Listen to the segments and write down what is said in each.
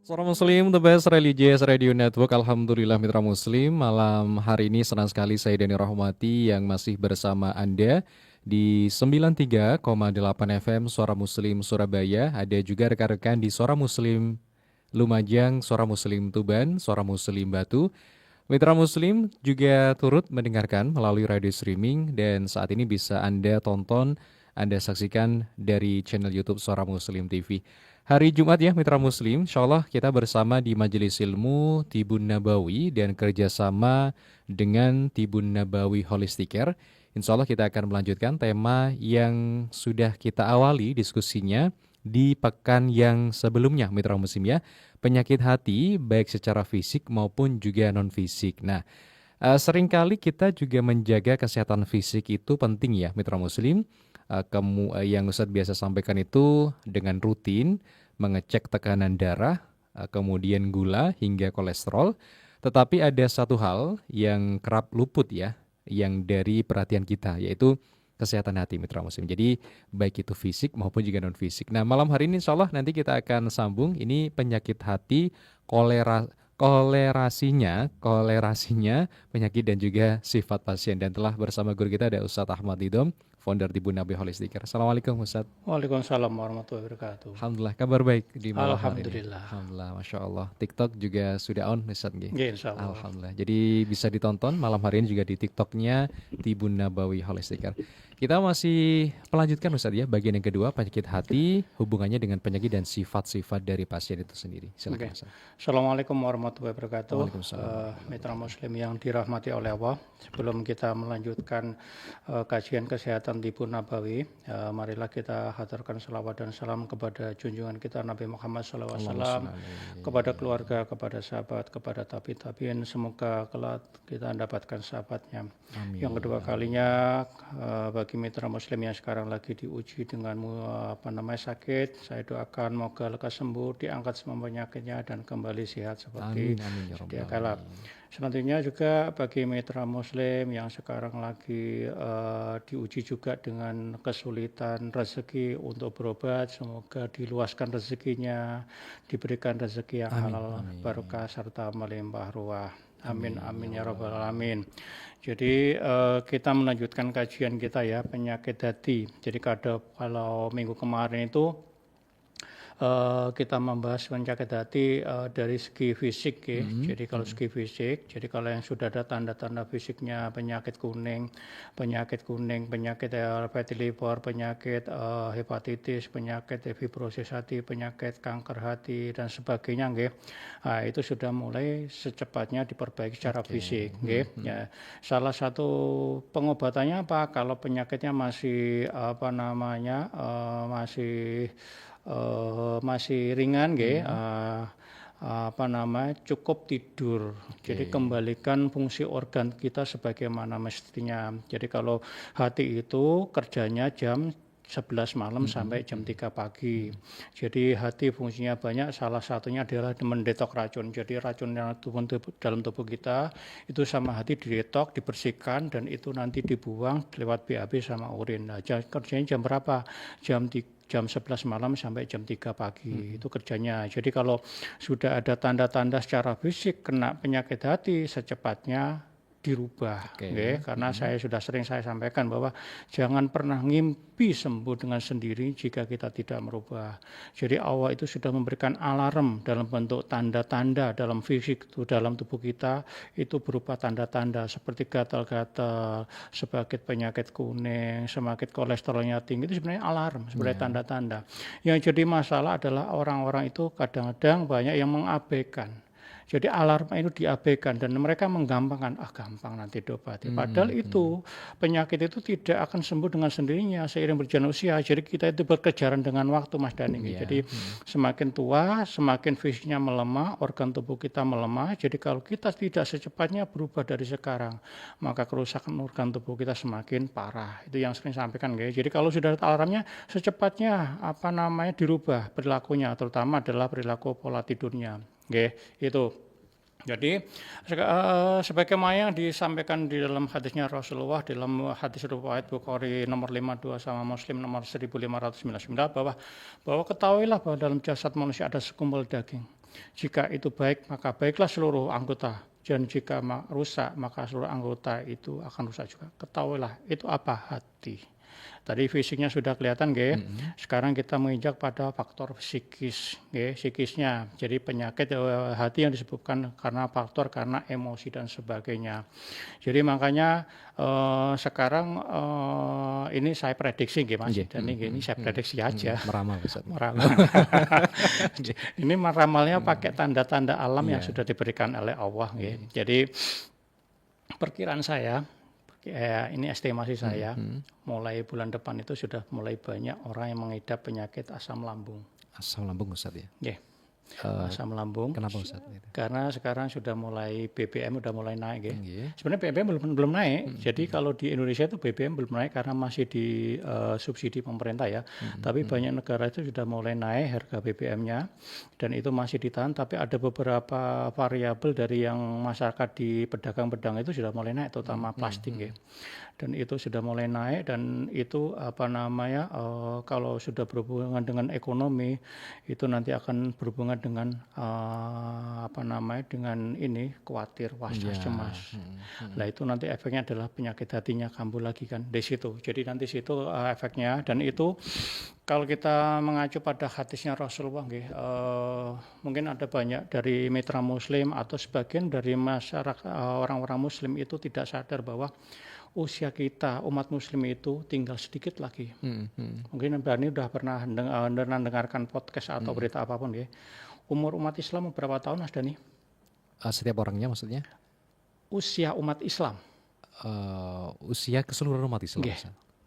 Suara Muslim, the best religious radio network. Alhamdulillah mitra Muslim. Malam hari ini senang sekali saya Dani Rahmati yang masih bersama Anda di 93,8 FM Suara Muslim Surabaya. Ada juga rekan-rekan di Suara Muslim Lumajang, Suara Muslim Tuban, Suara Muslim Batu. Mitra Muslim juga turut mendengarkan melalui radio streaming dan saat ini bisa Anda tonton, Anda saksikan dari channel YouTube Suara Muslim TV. Hari Jumat ya Mitra Muslim, insya Allah kita bersama di Majelis Ilmu Tibun Nabawi dan kerjasama dengan Tibun Nabawi Holistic Care. Insya Allah kita akan melanjutkan tema yang sudah kita awali diskusinya di pekan yang sebelumnya Mitra Muslim ya. Penyakit hati baik secara fisik maupun juga non-fisik. Nah, seringkali kita juga menjaga kesehatan fisik itu penting ya Mitra Muslim. Yang Ustadz biasa sampaikan itu dengan rutin mengecek tekanan darah, kemudian gula hingga kolesterol. Tetapi ada satu hal yang kerap luput ya, yang dari perhatian kita, yaitu kesehatan hati Mitra Muslim. Jadi baik itu fisik maupun juga non fisik. Nah malam hari ini insya Allah nanti kita akan sambung ini penyakit hati, kolerasinya, penyakit dan juga sifat pasien. Dan telah bersama guru kita ada Ustadz Ahmad Didom, founder Tibun Nabawi Holistic Care. Assalamualaikum Ustadz. Waalaikumsalam warahmatullahi wabarakatuh. Alhamdulillah, kabar baik di malam hari ini. Alhamdulillah. Alhamdulillah, Masya Allah. TikTok juga sudah on, Ustadz. Ya, insya Allah. Alhamdulillah. Jadi bisa ditonton malam hari ini juga di TikToknya Tibun Nabawi Holistic Care. Kita masih melanjutkan Ustadz ya, bagian yang kedua, penyakit hati, hubungannya dengan penyakit dan sifat-sifat dari pasien itu sendiri. Silakan Ustadz. Assalamualaikum warahmatullahi wabarakatuh. Waalaikumsalam. Mitra Muslim yang dirahmati oleh Allah. Sebelum kita melanjutkan kajian kesehatan Tibun Nabawi, marilah kita haturkan salawat dan salam kepada junjungan kita Nabi Muhammad SAW, kepada keluarga, kepada sahabat, kepada tabi'in. Semoga kelak kita mendapatkan sahabatnya. Amin. Yang kedua kalinya bagi mitra Muslim yang sekarang lagi diuji dengan sakit, saya doakan moga lekas sembuh, diangkat semua penyakitnya dan kembali sehat seperti sedia kala. Selanjutnya juga bagi mitra Muslim yang sekarang lagi diuji juga dengan kesulitan rezeki untuk berobat, semoga diluaskan rezekinya, diberikan rezeki yang halal, barokah serta melimpah ruah. Amin, amin ya rabbal alamin. Jadi kita melanjutkan kajian kita ya, penyakit hati. Jadi kalau minggu kemarin itu kita membahas penyakit hati dari segi fisik ya. Jadi kalau segi fisik, jadi kalau yang sudah ada tanda-tanda fisiknya penyakit kuning, penyakit fatty liver, penyakit hepatitis, penyakit fibrosis hati, penyakit kanker hati dan sebagainya nggih. Nah, itu sudah mulai secepatnya diperbaiki secara fisik nggih. Ya, salah satu pengobatannya apa? Kalau penyakitnya masih masih ringan cukup tidur. Jadi kembalikan fungsi organ kita sebagaimana mestinya. Jadi kalau hati itu kerjanya jam 11 malam sampai jam 3 pagi. Jadi hati fungsinya banyak, salah satunya adalah mendetok racun. Jadi racun yang dalam tubuh kita itu sama hati didetok, dibersihkan dan itu nanti dibuang lewat BAB sama urin. Nah, kerjanya jam berapa? Jam 11 malam sampai jam 3 pagi itu kerjanya. Jadi kalau sudah ada tanda-tanda secara fisik kena penyakit hati, secepatnya dirubah. Karena saya sudah sering saya sampaikan bahwa jangan pernah ngimpi sembuh dengan sendiri jika kita tidak merubah. Jadi Allah itu sudah memberikan alarm dalam bentuk tanda-tanda dalam fisik itu, dalam tubuh kita itu berupa tanda-tanda seperti gatal-gatal, sebagai penyakit kuning, semakin kolesterolnya tinggi, itu sebenarnya alarm, sebenarnya tanda-tanda. Yang jadi masalah adalah orang-orang itu kadang-kadang banyak yang mengabaikan. Jadi alarm itu diabaikan dan mereka menggampangkan, gampang nanti diobati. Padahal itu penyakit itu tidak akan sembuh dengan sendirinya seiring berjalan usia. Jadi kita itu berkejaran dengan waktu, Mas Dani. Jadi semakin tua, semakin fisiknya melemah, organ tubuh kita melemah. Jadi kalau kita tidak secepatnya berubah dari sekarang, maka kerusakan organ tubuh kita semakin parah. Itu yang sering sampaikan, guys. Jadi kalau sudah ada alarmnya, secepatnya dirubah perilakunya, terutama adalah perilaku pola tidurnya. Itu. Jadi sebagaimana yang disampaikan di dalam hadisnya Rasulullah, dalam hadis riwayat Bukhari nomor 52 sama Muslim nomor 1599 bahwa ketahuilah bahwa dalam jasad manusia ada segumpal daging. Jika itu baik, maka baiklah seluruh anggota. Dan jika rusak, maka seluruh anggota itu akan rusak juga. Ketahuilah, itu apa? Hati. Tadi fisiknya sudah kelihatan, sekarang kita menginjak pada faktor psikis, psikisnya. Jadi penyakit hati yang disebabkan karena emosi dan sebagainya. Jadi makanya sekarang ini saya prediksi, Mas. Dan ini saya prediksi aja. Meramal, Ustaz. Meramal. Ini meramalnya pakai tanda-tanda alam yang sudah diberikan oleh Allah. Jadi perkiraan saya, ini estimasi saya, mulai bulan depan itu sudah mulai banyak orang yang mengidap penyakit asam lambung. Asam lambung, Ustaz ya? Asam lambung. Kenapa, Ustaz? Karena sekarang sudah mulai BBM udah mulai naik. Sebenarnya BBM belum naik. Jadi kalau di Indonesia itu BBM belum naik karena masih di subsidi pemerintah ya. Tapi banyak negara itu sudah mulai naik harga BBM-nya dan itu masih ditahan. Tapi ada beberapa variabel dari yang masyarakat di pedagang-pedagang itu sudah mulai naik, terutama plastik. Dan itu sudah mulai naik dan itu kalau sudah berhubungan dengan ekonomi itu nanti akan berhubungan dengan dengan ini khawatir, was-was, cemas. Nah itu nanti efeknya adalah penyakit hatinya kambuh lagi kan di situ. Jadi nanti situ efeknya dan itu kalau kita mengacu pada hadisnya Rasulullah, mungkin ada banyak dari mitra Muslim atau sebagian dari masyarakat orang-orang Muslim itu tidak sadar bahwa usia kita umat Muslim itu tinggal sedikit lagi. Mungkin Mbak Ani udah pernah dengarkan podcast atau berita apapun ya. Umur umat Islam berapa tahun, Mas Dani? Setiap orangnya maksudnya? Usia umat Islam. Usia keseluruhan umat Islam.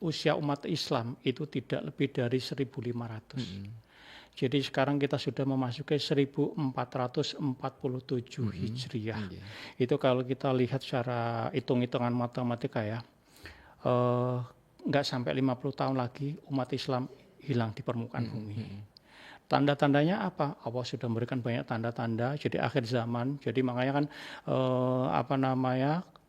Usia umat Islam itu tidak lebih dari 1.500. Jadi sekarang kita sudah memasuki 1447 Hijriah. Itu kalau kita lihat secara hitung-hitungan matematika ya, nggak sampai 50 tahun lagi umat Islam hilang di permukaan bumi. Tanda-tandanya apa? Allah sudah memberikan banyak tanda-tanda. Jadi akhir zaman. Jadi makanya kan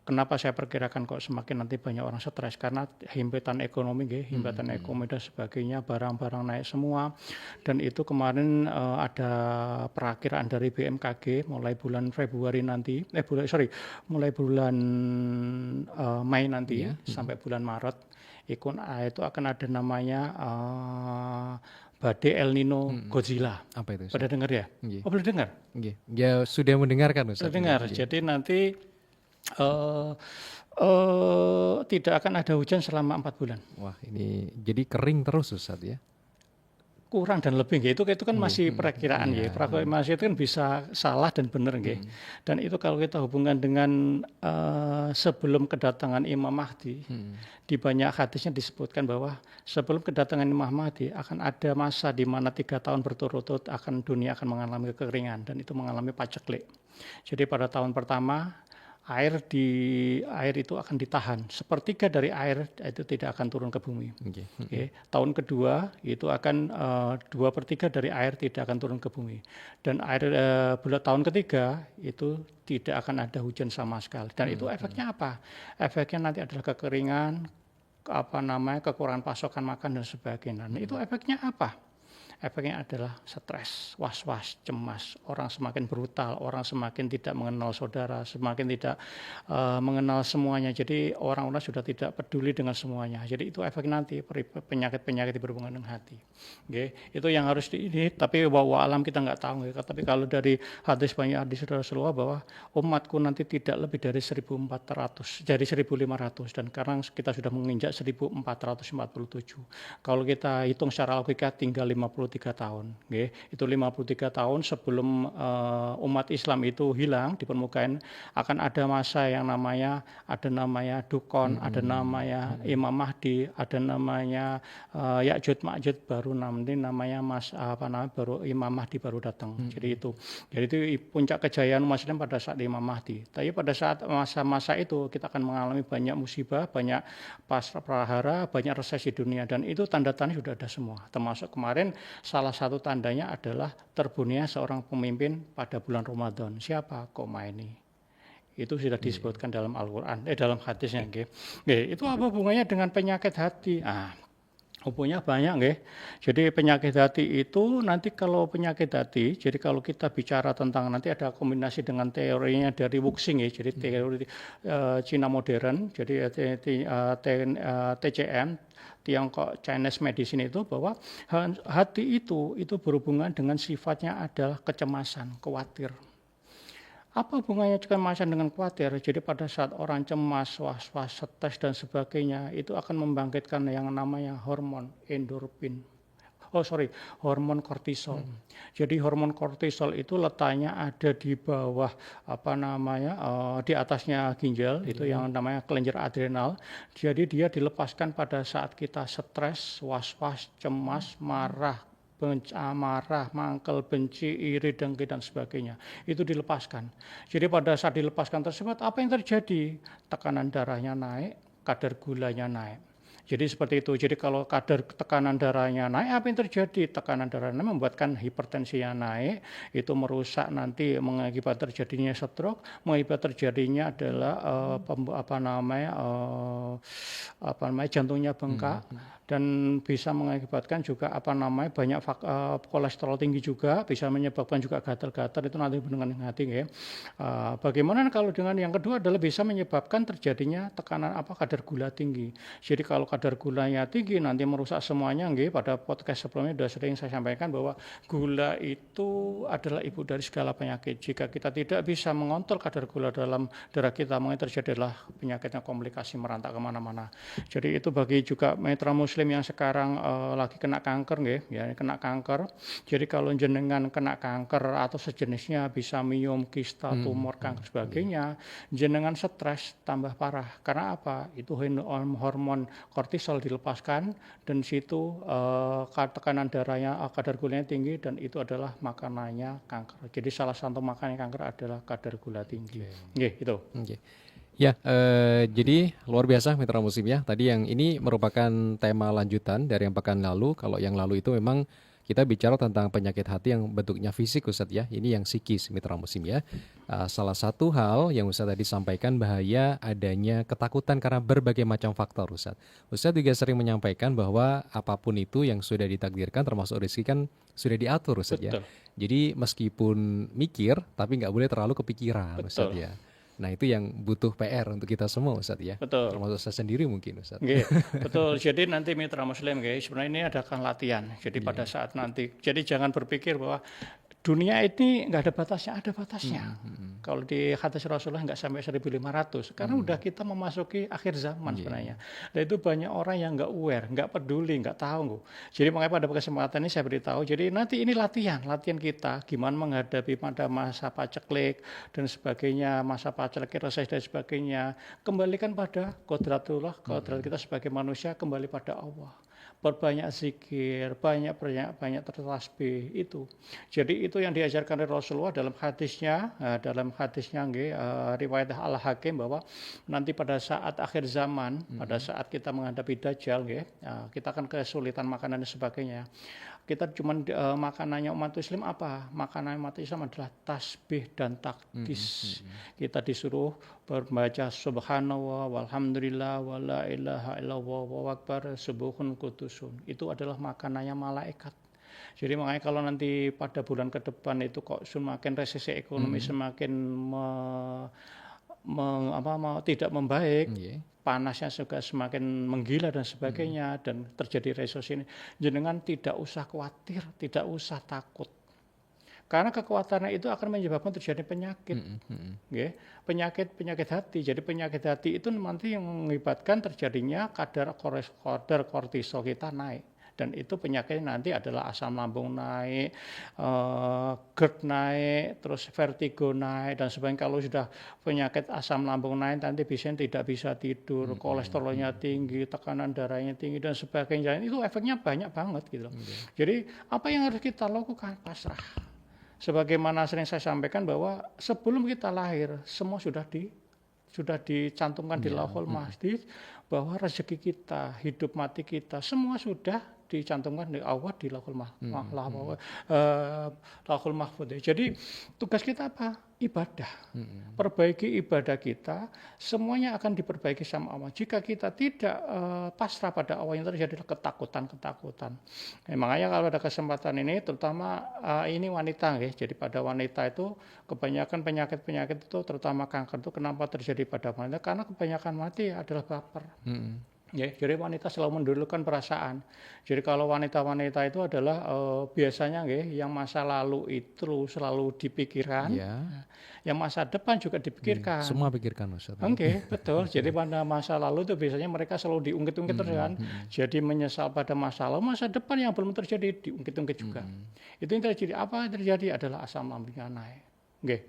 kenapa saya perkirakan kok semakin nanti banyak orang stres karena himpitan ekonomi, himpitan ekonomi dan sebagainya, barang-barang naik semua. Dan itu kemarin ada perakiraan dari BMKG mulai bulan Februari nanti, mulai bulan Mei nanti sampai bulan Maret, itu akan ada namanya badai El Nino Godzilla. Apa itu? Pada dengar ya? Oh, belum dengar? Ya sudah mendengarkan, Ustaz. Sudah dengar. Jadi nanti tidak akan ada hujan selama 4 bulan. Wah, ini jadi kering terus, Ustaz ya? Kurang dan lebih, itu kan masih perakiraan masih itu kan bisa salah dan benar, Dan itu kalau kita hubungkan dengan sebelum kedatangan Imam Mahdi, di banyak hadisnya disebutkan bahwa sebelum kedatangan Imam Mahdi akan ada masa di mana 3 tahun berturut-turut dunia akan mengalami kekeringan dan itu mengalami paceklik. Jadi pada tahun pertama air itu akan ditahan, sepertiga dari air itu tidak akan turun ke bumi. Tahun kedua itu akan 2/3 dari air tidak akan turun ke bumi, dan tahun ketiga itu tidak akan ada hujan sama sekali. Dan itu efeknya apa? Efeknya nanti adalah kekeringan, kekurangan pasokan makan dan sebagainya. Nah, itu efeknya apa? Efeknya adalah stres, was-was, cemas, orang semakin brutal, orang semakin tidak mengenal saudara, semakin tidak mengenal semuanya. Jadi orang-orang sudah tidak peduli dengan semuanya. Jadi itu efek nanti penyakit-penyakit berhubungan dengan hati. Itu yang harus tapi bahwa alam kita nggak tahu. Tapi kalau dari banyak hadis Rasulullah bahwa umatku nanti tidak lebih dari 1.400, jadi 1.500 dan sekarang kita sudah menginjak 1.447. Kalau kita hitung secara logika tinggal 53 tahun. Itu 53 tahun sebelum umat Islam itu hilang di permukaan akan ada masa yang namanya Dukon, ada namanya Imam Mahdi, ada namanya Ya'juj Ma'juj, baru nanti namanya baru Imam Mahdi baru datang. Jadi itu puncak kejayaan umat Islam pada saat Imam Mahdi. Tapi pada saat masa-masa itu kita akan mengalami banyak musibah, banyak prahara, banyak resesi dunia dan itu tanda-tanda sudah ada semua. Termasuk kemarin salah satu tandanya adalah terbunuhnya seorang pemimpin pada bulan Ramadan. Siapa? Khomeini. Itu sudah disebutkan dalam Al-Quran, dalam hadisnya. Itu apa hubungannya dengan penyakit hati? Punya banyak nggih. Jadi penyakit hati itu nanti kalau penyakit hati, jadi kalau kita bicara tentang nanti ada kombinasi dengan teorinya dari Wuxing ya, jadi teori Cina modern, jadi TCM, Tiongkok Chinese Medicine itu bahwa hati itu berhubungan dengan sifatnya adalah kecemasan, khawatir. Apa hubungannya kecemasan dengan khawatir? Jadi pada saat orang cemas, was-was, stres dan sebagainya, itu akan membangkitkan yang namanya hormon endorfin. Hormon kortisol. Jadi hormon kortisol itu letaknya ada di bawah di atasnya ginjal, itu yang namanya kelenjar adrenal. Jadi dia dilepaskan pada saat kita stres, was-was, cemas, marah, mangkel, benci, iri, dengki dan sebagainya. Itu dilepaskan. Jadi pada saat dilepaskan tersebut apa yang terjadi? Tekanan darahnya naik, kadar gulanya naik. Jadi seperti itu. Jadi kalau kadar tekanan darahnya naik, apa yang terjadi? Tekanan darahnya membuatkan hipertensinya naik, itu merusak nanti mengakibat terjadinya stroke, mengakibat terjadinya adalah jantungnya bengkak. Dan bisa mengakibatkan juga banyak kolesterol tinggi juga, bisa menyebabkan juga gatal-gatal, itu nanti dengan hati ya. Bagaimana kalau dengan yang kedua adalah bisa menyebabkan terjadinya tekanan kadar gula tinggi. Jadi kalau kadar gulanya tinggi nanti merusak semuanya nggih. Pada podcast sebelumnya sudah sering saya sampaikan bahwa gula itu adalah ibu dari segala penyakit. Jika kita tidak bisa mengontrol kadar gula dalam darah kita, maka terjadilah penyakitnya komplikasi merantak kemana-mana. Jadi itu bagi juga mitra muslim yang sekarang lagi kena kanker nggih, ya kena kanker. Jadi kalau jenengan kena kanker atau sejenisnya, bisa miom, kista, tumor, kanker sebagainya, jenengan stres tambah parah. Karena apa? Itu hormon kortisol dilepaskan dan situ tekanan darahnya, kadar gulanya tinggi, dan itu adalah makanannya kanker. Jadi salah satu makanan kanker adalah kadar gula tinggi. Nggih, itu. Oke. Ya, jadi luar biasa mitra muslim ya. Tadi yang ini merupakan tema lanjutan dari yang pekan lalu. Kalau yang lalu itu memang kita bicara tentang penyakit hati yang bentuknya fisik Ustadz ya. Ini yang psikis mitra muslim ya. Salah satu hal yang Ustadz tadi sampaikan bahaya adanya ketakutan karena berbagai macam faktor Ustadz. Ustadz juga sering menyampaikan bahwa apapun itu yang sudah ditakdirkan termasuk rezeki kan sudah diatur Ustadz ya. Jadi meskipun mikir tapi nggak boleh terlalu kepikiran Ustadz ya. Nah itu yang butuh PR untuk kita semua Ustadz ya. Betul. Termasuk saya sendiri mungkin Ustadz. Betul. Jadi nanti mitra muslim guys, sebenarnya ini adalah latihan. Jadi pada saat nanti, jadi jangan berpikir bahwa dunia ini nggak ada batasnya, ada batasnya. Kalau di hadis Rasulullah nggak sampai 1.500, karena udah kita memasuki akhir zaman sebenarnya. Dan itu banyak orang yang nggak aware, nggak peduli, nggak tahu. Jadi makanya pada kesempatan ini saya beritahu. Jadi nanti ini latihan kita gimana menghadapi pada masa paceklik dan sebagainya, masa paceklik reses dan sebagainya. Kembalikan pada kodratullah, kodrat kita sebagai manusia kembali pada Allah. Berbanyak zikir, banyak tertasbih itu. Jadi itu yang diajarkan oleh Rasulullah dalam hadisnya riwayat Al-Hakim bahwa nanti pada saat akhir zaman, pada saat kita menghadapi Dajjal kita akan kesulitan makanan dan sebagainya. Kita cuma makanannya umat Muslim apa? Makanan umat Islam adalah tasbih dan takdis. Kita disuruh membaca subhanallah walhamdulillah wala ilaha illallah wa akbar subuhun kudusun. Itu adalah makanannya malaikat. Jadi makanya kalau nanti pada bulan ke depan itu kok semakin resesi ekonomi semakin tidak membaik, panasnya juga semakin menggila dan sebagainya, dan terjadi resesi ini, jenengan tidak usah khawatir, tidak usah takut. Karena kekuatannya itu akan menyebabkan terjadi penyakit, penyakit hati. Jadi penyakit hati itu nanti yang mengakibatkan terjadinya kadar kortisol kita naik. Dan itu penyakit nanti adalah asam lambung naik, GERD naik, terus vertigo naik, dan sebagainya. Kalau sudah penyakit asam lambung naik, nanti biasanya tidak bisa tidur, kolesterolnya tinggi, tekanan darahnya tinggi, dan sebagainya. Itu efeknya banyak banget gitu. Jadi apa yang harus kita lakukan? Pasrah. Sebagaimana sering saya sampaikan bahwa sebelum kita lahir, semua sudah dicantumkan di Lauhul Mahfuz, bahwa rezeki kita, hidup mati kita, semua sudah dicantumkan di Allah di Lauhul Mahfuz. Jadi tugas kita apa? ibadah. Perbaiki ibadah kita, semuanya akan diperbaiki sama Allah. Jika kita tidak pasrah pada Allah, yang terjadi ketakutan-ketakutan. Makanya kalau ada kesempatan ini, terutama ini wanita, ya. Jadi pada wanita itu kebanyakan penyakit-penyakit itu, terutama kanker itu kenapa terjadi pada wanita? Karena kebanyakan mati adalah baper. Ya, jadi wanita selalu mendulukan perasaan. Jadi kalau wanita-wanita itu adalah biasanya yang masa lalu itu selalu dipikirkan, yang masa depan juga dipikirkan. Semua pikirkan, Ustaz. Betul. Jadi pada masa lalu itu biasanya mereka selalu diungkit-ungkit terus kan. Jadi menyesal pada masa lalu, masa depan yang belum terjadi diungkit-ungkit juga. Itu yang terjadi. Apa yang terjadi adalah asam lambungnya naik.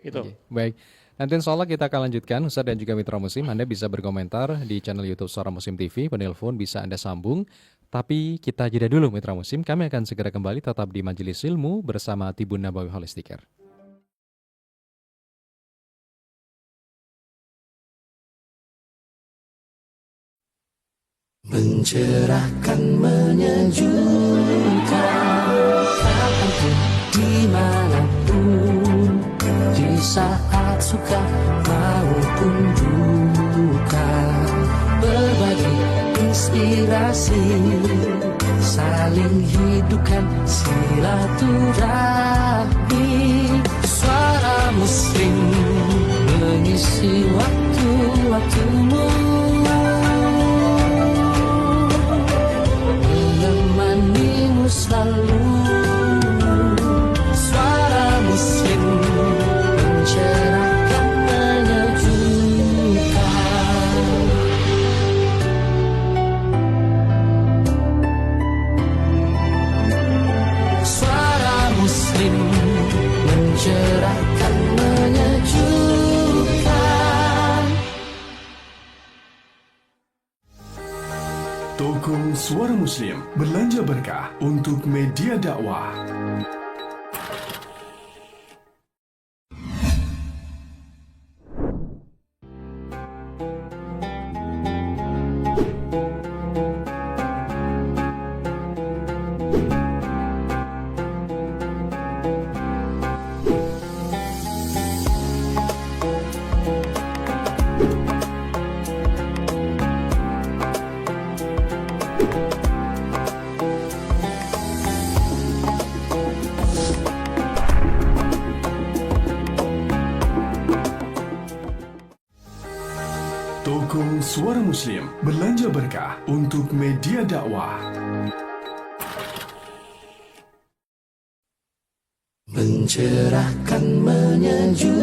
Itu. Baik. Nanti insya Allah kita akan lanjutkan, Ustaz dan juga Mitra Muslim. Anda bisa berkomentar di channel YouTube Suara Muslim TV, penelpon bisa Anda sambung. Tapi kita jeda dulu Mitra Muslim, kami akan segera kembali tetap di Majelis Ilmu bersama Tibun Nabawi Holistic Care. Mencerahkan, menyejukkan, kapanpun, dimanapun, di saat suka maupun duka, berbagi inspirasi, saling hidupkan silaturahmi. Suara Muslim mengisi waktu-waktumu, menemanimu selalu. Suara Muslim mencerahkan, menyejukkan. Suara Muslim mencerahkan, menyejukkan. Toko Suara Muslim belanja berkah untuk media dakwah. Toko Suara Muslim belanja berkah untuk media dakwah. Mencerahkan, menyejukkan,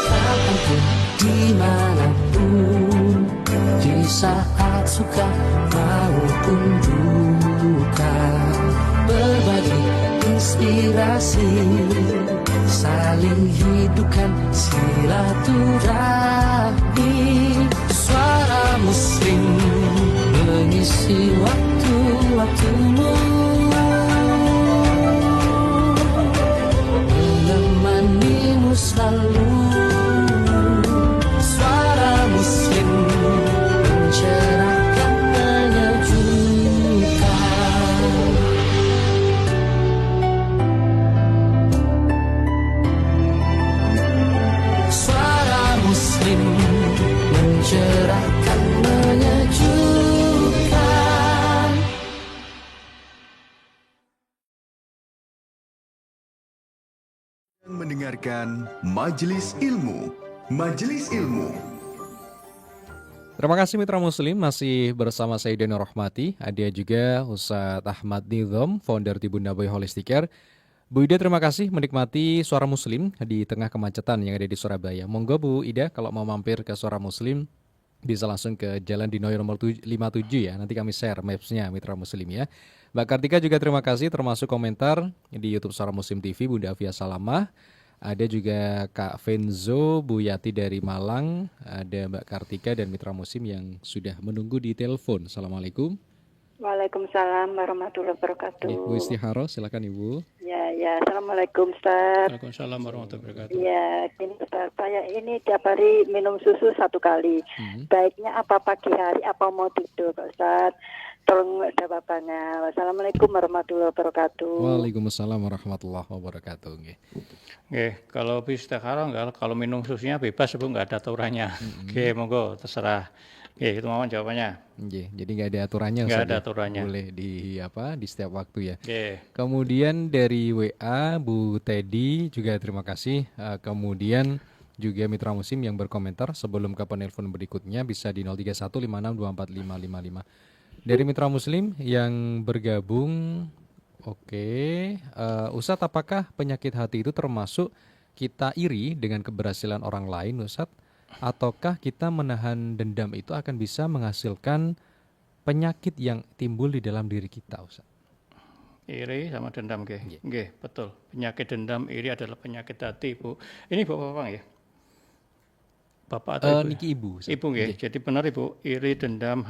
kapanpun, dimanapun, di saat suka maupun duka, berbagi inspirasi, saling hidupkan silaturahmi. Suara Muslim mengisi waktu-waktumu, menemanimu selalu. Suara Muslim mencerahkan, menyejukkan. Suara Muslim mencerahkan, menyejukkan. Mendengarkan Majelis Ilmu. Majelis Ilmu. Terima kasih Mitra Muslim, masih bersama saya Deni Rahmati. Ada juga Ustadz Ahmad Nidham, founder Tibun Nabawi Holistic Care. Bu Ida, terima kasih menikmati Suara Muslim di tengah kemacetan yang ada di Surabaya. Monggo Bu Ida, kalau mau mampir ke Suara Muslim, bisa langsung ke Jalan Dinoyo nomor 57 ya. Nanti kami share maps-nya Mitra Muslim ya. Mbak Kartika juga terima kasih, termasuk komentar di YouTube Suara Muslim TV, Bunda Afia Salamah. Ada juga Kak Venzo, Bu Yati dari Malang, ada Mbak Kartika dan Mitra Muslim yang sudah menunggu di telepon. Assalamualaikum. Waalaikumsalam warahmatullahi wabarakatuh. Bu Istiharo, silakan Ibu. Ya, Assalamualaikum Ustaz. Waalaikumsalam warahmatullahi wabarakatuh. Ya, gini Ustaz, saya ini tiap hari minum susu 1 kali. Baiknya apa pagi hari, apa mau tidur Pak Ustaz? Tolong jawabannya. Wassalamualaikum warahmatullahi wabarakatuh. Waalaikumsalam warahmatullahi wabarakatuh. Nggih. Oke, kalau istikharah enggak, kalau minum susunya bebas Bu, enggak ada aturannya. Oke, monggo terserah. Oke, itu mohon jawabannya. Nggih, jadi nggak ada aturannya Nggak Ustaz ada ya? aturannya. Boleh di setiap waktu ya. Oke. Kemudian dari WA Bu Teddy juga terima kasih. Kemudian juga Mitra Muslim yang berkomentar sebelum ke penelpon berikutnya bisa di 0315624555. Dari Mitra Muslim yang bergabung, oke, Ustadz, apakah penyakit hati itu termasuk kita iri dengan keberhasilan orang lain, Ustadz? Ataukah kita menahan dendam itu akan bisa menghasilkan penyakit yang timbul di dalam diri kita, Ustaz? Iri sama dendam, nggih, betul. Penyakit dendam, iri adalah penyakit hati, Bu. Ini Bapak ya? Bapak atau Ibu? Niki Ibu. Ustaz. Ibu nggih. Jadi benar Ibu, iri dendam,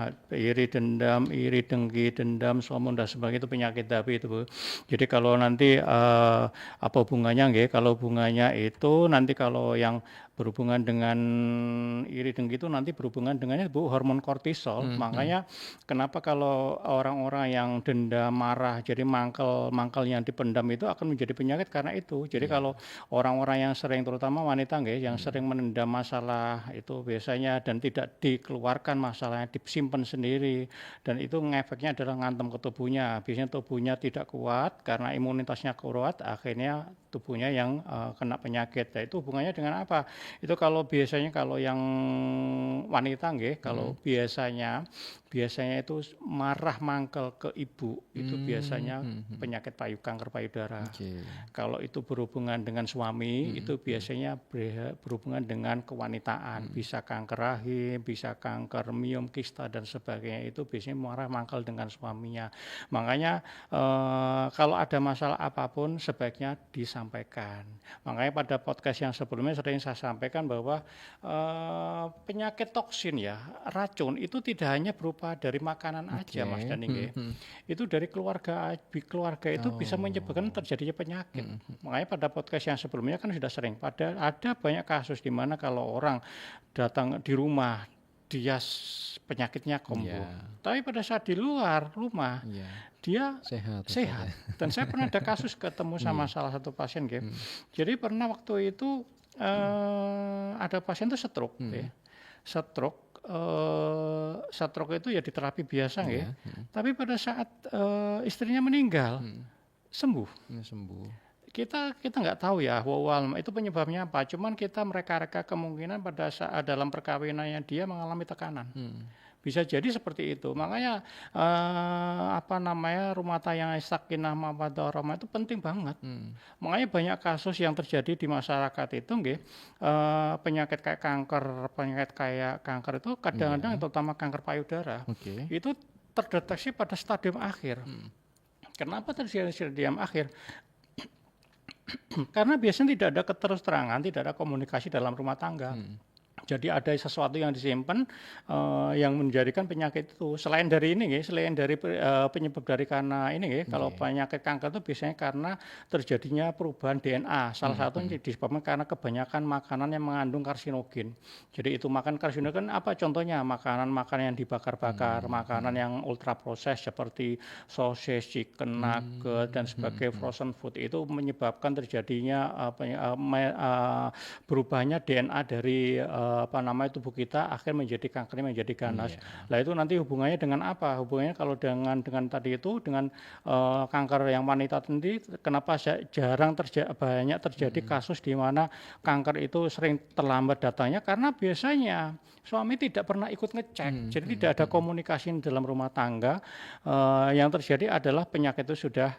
iri dengki, dendam, sombong dan sebagainya itu penyakit hati itu Bu. Jadi kalau nanti apa hubungannya nggih? Kalau hubungannya itu nanti kalau yang berhubungan dengan iri dengki itu nanti berhubungan dengannya Bu hormon kortisol. Makanya kenapa kalau orang-orang yang dendam, marah, jadi mangkel yang dipendam itu akan menjadi penyakit karena itu. Jadi kalau orang-orang yang sering, terutama wanita nggih, yang sering menendam masalah itu biasanya dan tidak dikeluarkan masalahnya, disimpan sendiri, dan itu ngefeknya adalah ngantem ke tubuhnya. Biasanya tubuhnya tidak kuat karena imunitasnya kuat, akhirnya tubuhnya yang kena penyakit. Nah, itu hubungannya dengan apa? Itu kalau biasanya kalau yang wanita nggih, kalau biasanya itu marah mangkel ke ibu, itu biasanya penyakit kanker payudara. Kalau itu berhubungan dengan suami, itu biasanya berhubungan dengan kewanitaan, bisa kanker rahim, bisa kanker miom, kista dan sebagainya, itu biasanya marah mangkel dengan suaminya. Makanya kalau ada masalah apapun sebaiknya disampaikan. Makanya pada podcast yang sebelumnya sering saya sampaikan bahwa penyakit toksin ya, racun itu tidak hanya berupa dari makanan aja Mas Dani. Itu dari keluarga itu bisa menyebabkan terjadinya penyakit. Makanya pada podcast yang sebelumnya kan sudah sering ada banyak kasus di mana kalau orang datang di rumah dia penyakitnya kambuh. Tapi pada saat di luar rumah dia sehat. Dan saya pernah ada kasus ketemu sama salah satu pasien Jadi pernah waktu itu ada pasien itu stroke stroke itu ya di terapi biasa tapi pada saat istrinya meninggal sembuh. Kita nggak tahu ya itu penyebabnya apa, cuman kita mereka kemungkinan pada saat dalam perkawinannya dia mengalami tekanan. Bisa jadi seperti itu. Makanya rumah tangga yang sakinah mawaddah warahmah itu penting banget. Makanya banyak kasus yang terjadi di masyarakat itu penyakit kayak kanker itu kadang-kadang terutama kanker payudara. Itu terdeteksi pada stadium akhir. Kenapa terjadi stadium akhir? Karena biasanya tidak ada keterus-terangan, tidak ada komunikasi dalam rumah tangga. Jadi ada sesuatu yang disimpan yang menjadikan penyakit itu. Selain dari penyebab dari karena kalau penyakit kanker itu biasanya karena terjadinya perubahan DNA. Salah satunya disebabkan karena kebanyakan makanan yang mengandung karsinogen. Jadi itu makan karsinogen apa contohnya? Makanan yang dibakar-bakar, makanan yang ultra proses seperti sosis, chicken nugget dan sebagai frozen food itu menyebabkan terjadinya berubahnya DNA dari tubuh kita akhir menjadi kankernya menjadi ganas. Nah itu nanti hubungannya dengan apa? Hubungannya kalau dengan tadi itu dengan kanker yang wanita tadi, kenapa banyak terjadi kasus di mana kanker itu sering terlambat datangnya karena biasanya suami tidak pernah ikut ngecek. Jadi tidak ada komunikasi dalam rumah tangga. Yang terjadi adalah penyakit itu sudah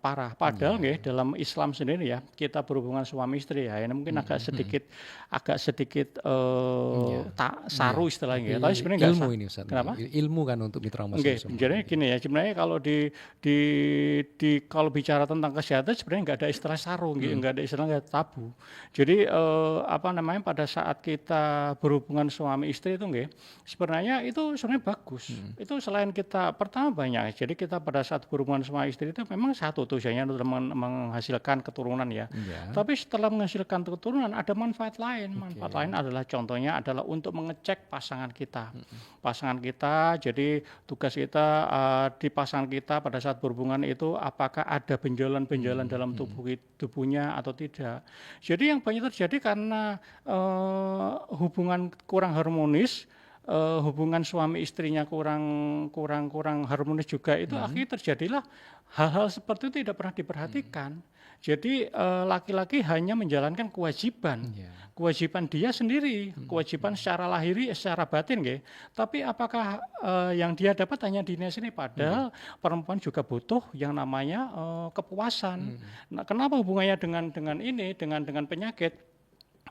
parah. Padahal nggih dalam Islam sendiri ya, kita berhubungan suami istri ya, ini mungkin agak sedikit saru istilahnya. Tapi sebenarnya nggak ilmu ini Ustaz. Kenapa? Ilmu kan untuk mitra muslim Oke, semua. jadi gini ya, sebenarnya kalau kalau bicara tentang kesehatan sebenarnya nggak ada istilah sarung, nggak ada istilah nggak tabu. Jadi pada saat kita berhubungan suami istri itu sebenarnya itu sebenarnya bagus. Itu selain kita pertama banyak, jadi kita pada saat berhubungan suami istri itu memang satu tujuannya untuk menghasilkan keturunan ya. Tapi setelah menghasilkan keturunan ada manfaat lain. Manfaat lain adalah contohnya adalah untuk mengecek pasangan kita. Pasangan kita, jadi tugas kita di pasangan kita pada saat berhubungan itu apakah ada benjolan-benjolan dalam tubuhnya atau tidak. Jadi yang banyak terjadi karena hubungan kurang harmonis, hubungan suami istrinya kurang harmonis juga itu akhirnya terjadilah hal-hal seperti itu tidak pernah diperhatikan. Jadi laki-laki hanya menjalankan kewajiban dia sendiri, kewajiban secara lahiri, secara batin, tapi apakah yang dia dapat hanya dirinya sendiri? Padahal perempuan juga butuh yang namanya kepuasan. Nah, kenapa hubungannya dengan penyakit?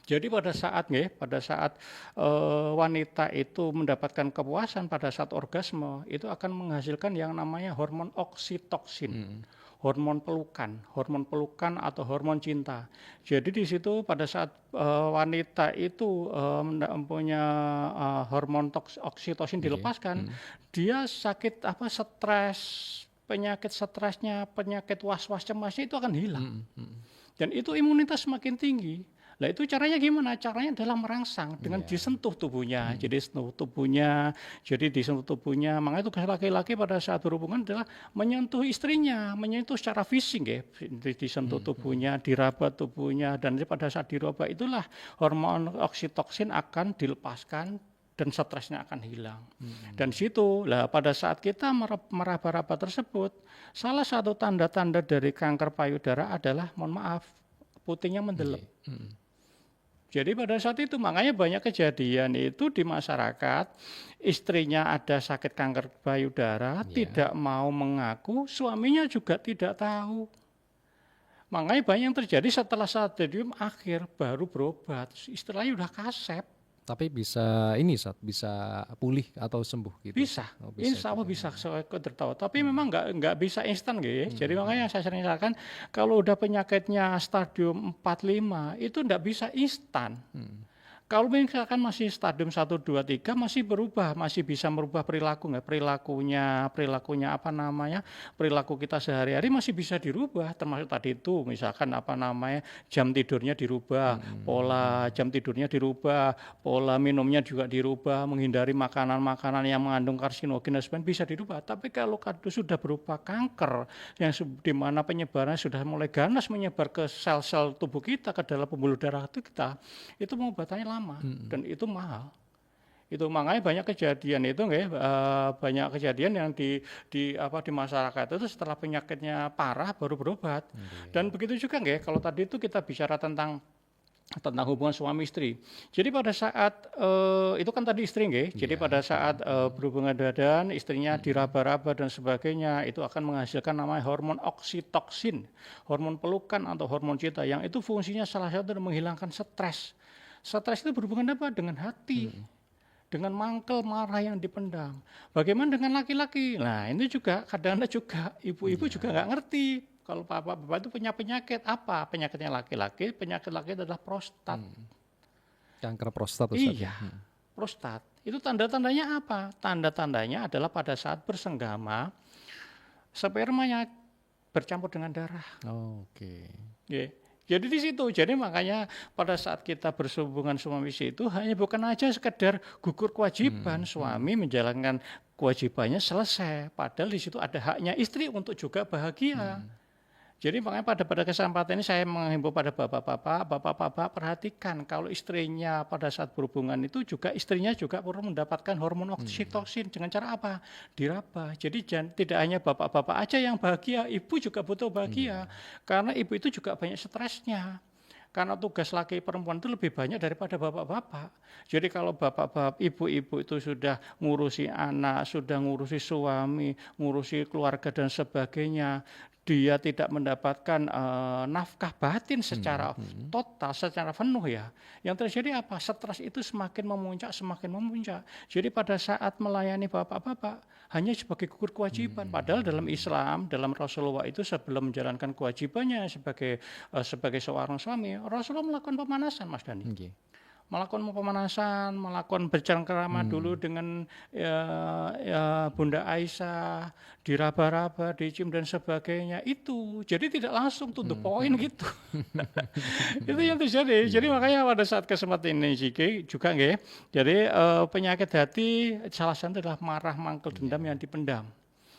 Jadi pada saat wanita itu mendapatkan kepuasan pada saat orgasme itu akan menghasilkan yang namanya hormon oksitoksin. Hormon pelukan atau hormon cinta. Jadi di situ pada saat wanita itu mempunyai hormon oksitosin dilepaskan, dia sakit stres, penyakit stresnya, penyakit was-was cemasnya itu akan hilang. Dan itu imunitas semakin tinggi. Nah itu caranya gimana? Caranya adalah merangsang dengan disentuh tubuhnya. Jadi disentuh tubuhnya. Makanya tugas laki-laki pada saat berhubungan adalah menyentuh istrinya, menyentuh secara fisik disentuh tubuhnya, diraba tubuhnya, dan pada saat diraba itulah hormon oksitoksin akan dilepaskan dan stresnya akan hilang. Dan situ pada saat kita meraba-raba tersebut, salah satu tanda-tanda dari kanker payudara adalah putihnya mendelep. Jadi pada saat itu makanya banyak kejadian itu di masyarakat, istrinya ada sakit kanker payudara, tidak mau mengaku, suaminya juga tidak tahu. Makanya banyak yang terjadi setelah stadium akhir baru berobat, istilahnya udah kasep. Tapi bisa bisa pulih atau sembuh gitu. Bisa, insya Allah bisa tertawa. Tapi memang nggak bisa instan Jadi makanya saya sering katakan kalau udah penyakitnya stadium 4-5 itu nggak bisa instan. Kalau misalkan masih stadium 1, 2, 3 masih berubah, masih bisa merubah perilakunya perilaku kita sehari-hari masih bisa dirubah, termasuk tadi itu misalkan jam tidurnya dirubah, pola jam tidurnya dirubah, pola minumnya juga dirubah, menghindari makanan-makanan yang mengandung karsinogen dan sebagainya bisa dirubah. Tapi kalau sudah berupa kanker yang di mana penyebarannya sudah mulai ganas menyebar ke sel-sel tubuh kita, ke dalam pembuluh darah kita, itu pengobatannya lama. Dan itu mahal. Itu makanya banyak kejadian yang di masyarakat itu setelah penyakitnya parah baru berobat. Dan begitu juga kalau tadi itu kita bicara tentang hubungan suami istri. Jadi pada saat itu kan tadi istri Jadi pada saat berhubungan badan istrinya diraba-raba dan sebagainya itu akan menghasilkan namanya hormon oksitoksin, hormon pelukan atau hormon cinta yang itu fungsinya salah satu adalah menghilangkan stres. Stres itu berhubungan apa? Dengan hati, dengan mangkel marah yang dipendam. Bagaimana dengan laki-laki? Nah ini juga kadang-kadang juga ibu-ibu juga nggak ngerti. Kalau bapak itu punya penyakit apa? Penyakitnya laki-laki, penyakit laki adalah prostat. Kanker prostat. Iya, prostat. Itu tanda-tandanya apa? Tanda-tandanya adalah pada saat bersenggama, spermanya bercampur dengan darah. Oke. Jadi di situ, jadi makanya pada saat kita berhubungan suami istri itu hanya bukan aja sekedar gugur kewajiban suami menjalankan kewajibannya selesai, padahal di situ ada haknya istri untuk juga bahagia. Jadi makanya pada kesempatan ini saya menghimbau pada bapak-bapak perhatikan kalau istrinya pada saat berhubungan itu juga istrinya juga perlu mendapatkan hormon oksitoksin dengan cara apa? Diraba. Jadi tidak hanya bapak-bapak aja yang bahagia, ibu juga butuh bahagia. Karena ibu itu juga banyak stresnya. Karena tugas laki perempuan itu lebih banyak daripada bapak-bapak. Jadi kalau bapak-bapak, ibu-ibu itu sudah ngurusi anak, sudah ngurusi suami, ngurusi keluarga dan sebagainya, dia tidak mendapatkan nafkah batin secara total, secara penuh ya. Yang terjadi apa? Stres itu semakin memuncak, semakin memuncak. Jadi pada saat melayani bapak-bapak hanya sebagai gugur kewajiban. Padahal dalam Islam, dalam Rasulullah itu sebelum menjalankan kewajibannya sebagai seorang suami, Rasulullah melakukan pemanasan, Mas Dani. Nggih. Melakukan pemanasan, melakukan bercengkerama dulu dengan Bunda Aisyah, diraba-raba, dicium dan sebagainya itu. Jadi tidak langsung to the point gitu. Itu yang terjadi. Jadi makanya pada saat kesempatan ini juga nggih. Jadi penyakit hati salah satu adalah marah, mangkel, dendam yang dipendam.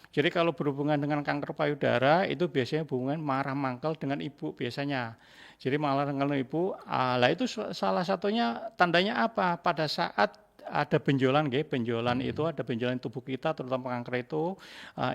Jadi kalau berhubungan dengan kanker payudara itu biasanya hubungan marah mangkel dengan ibu biasanya. Jadi marah dengan ibu, lah itu salah satunya tandanya apa? Pada saat ada benjolan, benjolan itu ada benjolan tubuh kita, terutama kanker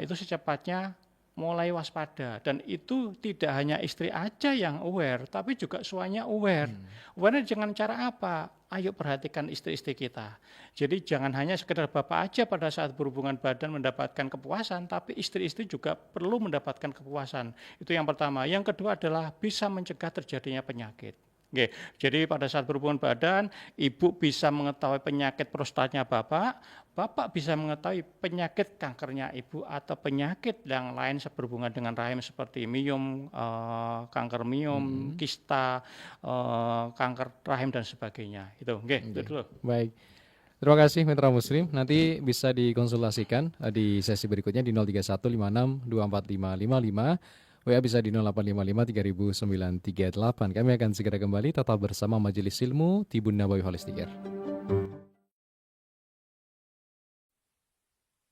itu secepatnya mulai waspada. Dan itu tidak hanya istri aja yang aware, tapi juga suaminya aware. Aware dengan cara apa? Ayo perhatikan istri-istri kita. Jadi jangan hanya sekedar bapak aja pada saat berhubungan badan mendapatkan kepuasan, tapi istri-istri juga perlu mendapatkan kepuasan. Itu yang pertama. Yang kedua adalah bisa mencegah terjadinya penyakit. Oke, jadi pada saat berhubungan badan, ibu bisa mengetahui penyakit prostatnya bapak, bapak bisa mengetahui penyakit kankernya ibu atau penyakit yang lain berhubungan dengan rahim seperti miom, kanker miom, kista, kanker rahim dan sebagainya. Itu, itu dulu. Baik. Terima kasih Mitra Muslim. Nanti bisa dikonsultasikan di sesi berikutnya di 03156245555. WA bisa di 0855300938. Kami akan segera kembali tetap bersama Majelis Ilmu Tibun Nabawi Holistik Care.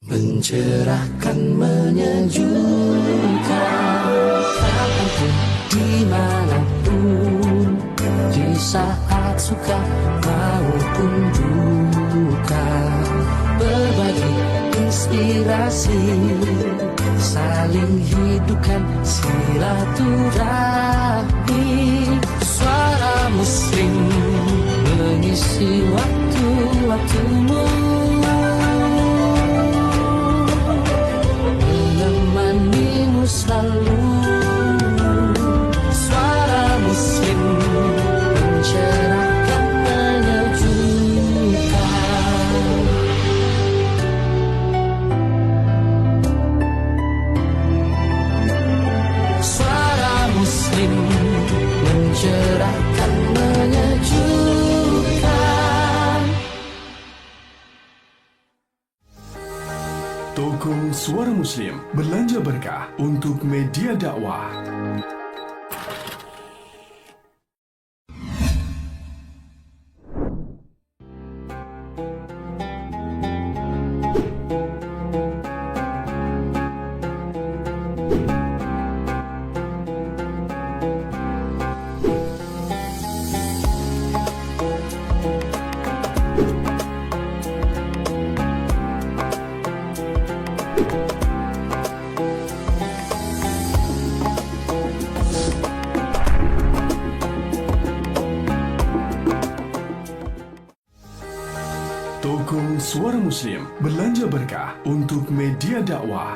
Mencerahkan, menyejukkan, kapanpun, dimanapun, di saat suka maupun duka, berbagi inspirasi, saling hidupkan silaturahmi. Suara Muslim mengisi waktu-waktumu, menemanimu selalu. Suara Muslim mencerahkan, menyejukkan. Suara Muslim mencerahkan, menyejukkan. Toko Suara Muslim belanja berkah untuk media dakwah. Toko Suara Muslim belanja berkah untuk media dakwah.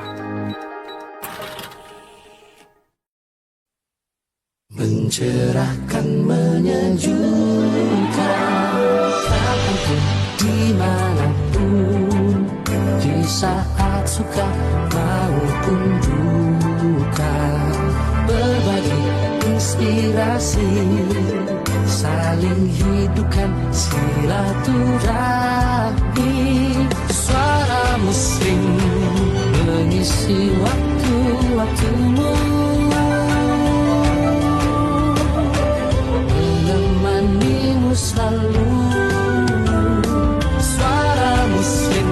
Mencerahkan, menyejukkan, kapanpun, dimanapun, di saat suka maupun duka, berbagi inspirasi, saling hidupkan silaturahmi. Suara Muslim mengisi waktu-waktumu, menemanimu selalu. Suara Muslim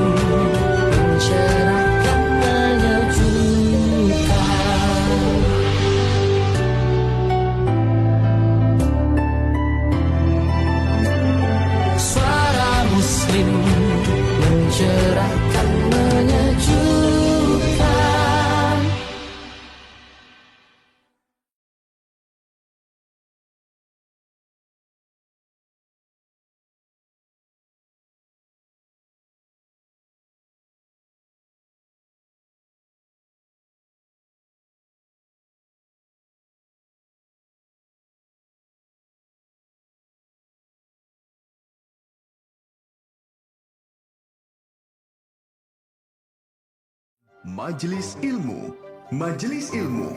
mencerahkan, menyejukkan. Suara Muslim mencerahkan, menyejukkan. Majelis Ilmu. Majelis Ilmu.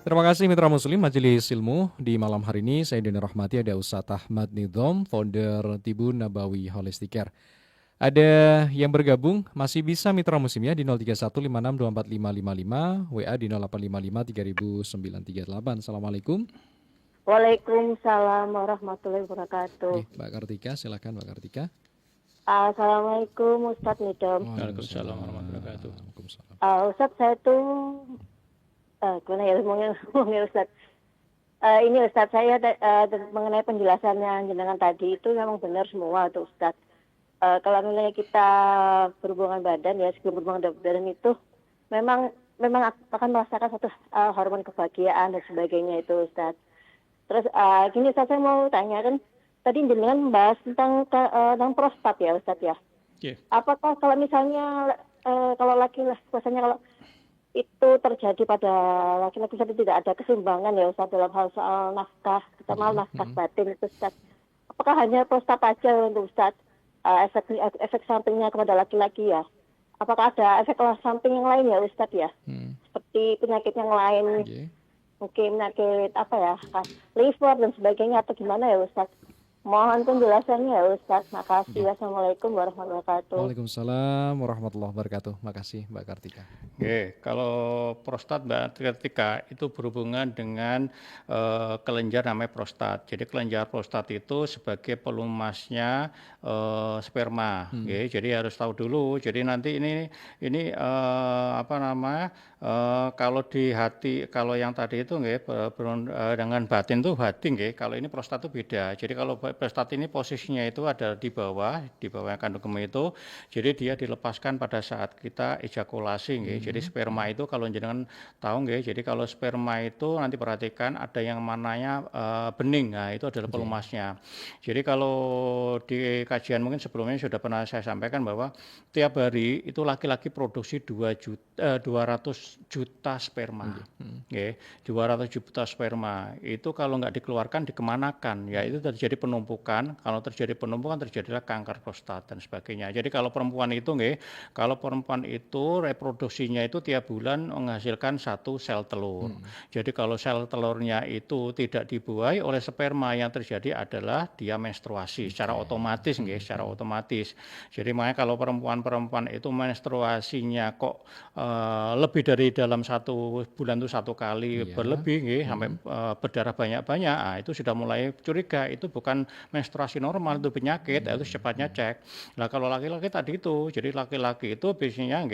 Terima kasih Mitra Muslim Majelis Ilmu. Di malam hari ini saya Deni Rahmati, ada Ustadz Ahmad Nidham, founder Tibun Nabawi Holistic Care. Ada yang bergabung, masih bisa Mitra Muslim ya di 0315624555, WA di 0855300938. Assalamualaikum. Waalaikumsalam warahmatullahi wabarakatuh. Mbak Kartika, silakan Mbak Kartika. Assalamualaikum Ustadz Nidham. Waalaikumsalam warahmatullahi wabarakatuh. Waalaikumsalam. Ustadz saya tuh gimana ya ngomongnya Ustadz. Ini Ustadz saya mengenai penjelasannya jenengan tadi itu memang benar semua tuh Ustadz. Kalau misalnya kita berhubungan badan ya, sebelum berhubungan badan itu memang akan merasakan satu hormon kebahagiaan dan sebagainya itu Ustadz. Terus gini Ustadz, saya mau tanya kan tadi jenengan membahas tentang prostat ya Ustadz ya. Yeah. Apakah kalau misalnya kalau laki-laki biasanya kalau itu terjadi pada laki-laki jadi tidak ada keseimbangan ya Ustadz dalam hal soal nafkah, kita mau nafkah batin itu Ustadz. Apakah hanya prostat aja untuk Ustadz? Efek sampingnya kepada laki-laki ya. Apakah ada efek samping yang lain ya Ustadz ya? Seperti penyakit yang lain, mungkin penyakit liver dan sebagainya atau gimana ya Ustadz? Mohon penjelasannya ya Ustadz. Makasih. Wassalamualaikum warahmatullahi wabarakatuh. Waalaikumsalam warahmatullahi wabarakatuh. Makasih Mbak Kartika. Oke, kalau prostat Mbak Kartika itu berhubungan dengan kelenjar namanya prostat. Jadi kelenjar prostat itu sebagai pelumasnya sperma. Oke, jadi harus tahu dulu. Jadi nanti ini kalau di hati, kalau yang tadi itu dengan batin tuh batin, kalau ini prostat itu beda. Jadi kalau prostat ini posisinya itu ada di bawah kandung kemih itu. Jadi dia dilepaskan pada saat kita ejakulasi, Jadi sperma itu kalau jenengan tahu, jadi kalau sperma itu nanti perhatikan ada yang mananya bening. Nah, itu adalah pelumasnya. Jadi kalau di kajian mungkin sebelumnya sudah pernah saya sampaikan bahwa tiap hari itu laki-laki produksi 200 juta sperma. 200 juta sperma. Itu kalau nggak dikeluarkan dikemanakan? Ya itu terjadi penumpukan. Kalau terjadi penumpukan terjadilah kanker prostat dan sebagainya. Jadi kalau perempuan itu reproduksinya itu tiap bulan menghasilkan 1 sel telur. Jadi kalau sel telurnya itu tidak dibuai oleh sperma, yang terjadi adalah dia menstruasi secara otomatis, secara otomatis. Jadi makanya kalau perempuan itu menstruasinya kok lebih dari dalam 1 bulan itu 1 kali berlebih, sampai berdarah banyak-banyak, itu sudah mulai curiga, itu bukan menstruasi normal, itu penyakit, itu secepatnya cek. Nah kalau laki-laki tadi itu, jadi laki-laki itu biasanya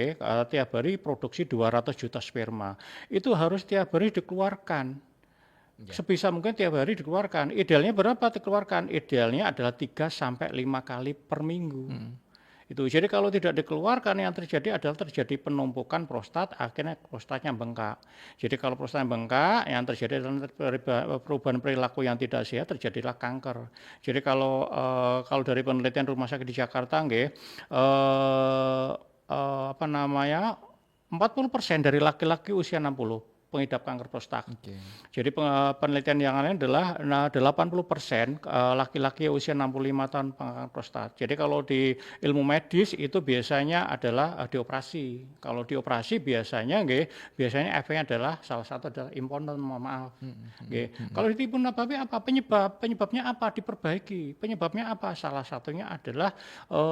tiap hari produksi 200 juta sperma, itu harus tiap hari dikeluarkan. Sebisa mungkin tiap hari dikeluarkan. Idealnya berapa dikeluarkan? Idealnya adalah 3-5 kali per minggu. Itu. Jadi kalau tidak dikeluarkan, yang terjadi adalah terjadi penumpukan prostat, akhirnya prostatnya bengkak. Jadi kalau prostatnya bengkak, yang terjadi adalah perubahan perilaku yang tidak sehat, terjadilah kanker. Jadi kalau dari penelitian rumah sakit di Jakarta, 40% dari laki-laki usia 60 pengidap kanker prostat. Jadi penelitian yang lain adalah 80% laki-laki usia 65 tahun kanker prostat. Jadi kalau di ilmu medis itu biasanya adalah dioperasi. Kalau dioperasi biasanya efeknya adalah salah satu adalah impoten, Kalau di Tibun Nabawi apa penyebabnya apa? Diperbaiki. Penyebabnya apa? Salah satunya adalah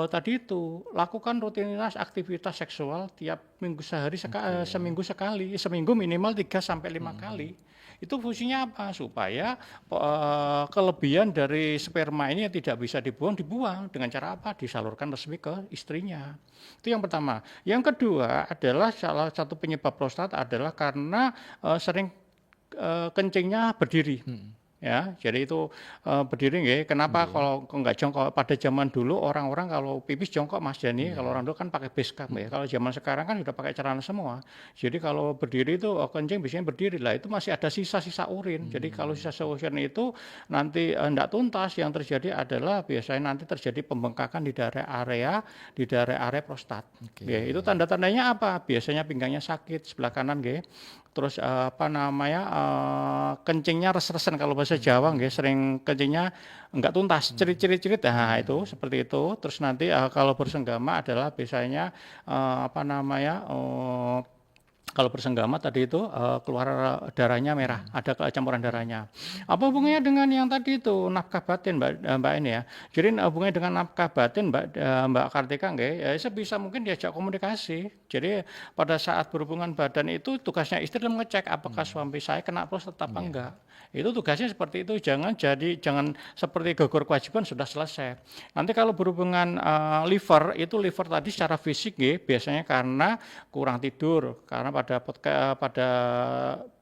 tadi itu lakukan rutinitas aktivitas seksual tiap minggu seminggu sekali, seminggu minimal 3-5 kali. Itu fungsinya apa? Supaya kelebihan dari sperma ini yang tidak bisa dibuang dengan cara apa? Disalurkan resmi ke istrinya. Itu yang pertama. Yang kedua adalah salah satu penyebab prostat adalah karena sering kencingnya berdiri. Ya, jadi itu berdiri Kenapa kalau nggak jongkok? Pada zaman dulu orang-orang kalau pipis jongkok, Mas Jani. Kalau orang dulu kan pakai beskap Kalau zaman sekarang kan sudah pakai celana semua. Jadi kalau berdiri itu kencing biasanya berdiri lah. Itu masih ada sisa-sisa urin. Jadi kalau sisa urin itu nanti enggak tuntas, yang terjadi adalah biasanya nanti terjadi pembengkakan di daerah area prostat. Itu tanda-tandanya apa? Biasanya pinggangnya sakit sebelah kanan Terus kencingnya res-resan kalau bahasa bahasa Jawa nggih sering kencingnya enggak tuntas, cerit-cerit-cerit. Nah, itu seperti itu. Terus nanti kalau bersenggama adalah biasanya apa namanya? Kalau bersenggama tadi itu keluar darahnya merah, ada campuran darahnya. Apa hubungannya dengan yang tadi itu nafkah batin, Mbak ini ya? Jadi hubungannya dengan nafkah batin, Mbak Kartika, nggih, ya sebisa mungkin diajak komunikasi. Jadi pada saat berhubungan badan itu tugasnya istri mengecek apakah suami saya kena prostat apa enggak. Itu tugasnya seperti itu. Jangan seperti gugur kewajiban sudah selesai. Nanti kalau berhubungan liver tadi secara fisik nggih, biasanya karena kurang tidur, karena pada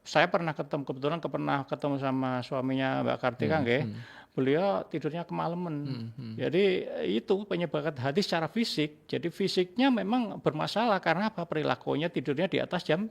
saya kebetulan pernah ketemu sama suaminya Mbak Kartika nggih. Beliau tidurnya kemalaman. Jadi itu penyebabkan hati secara fisik. Jadi fisiknya memang bermasalah karena apa? Perilakunya tidurnya di atas jam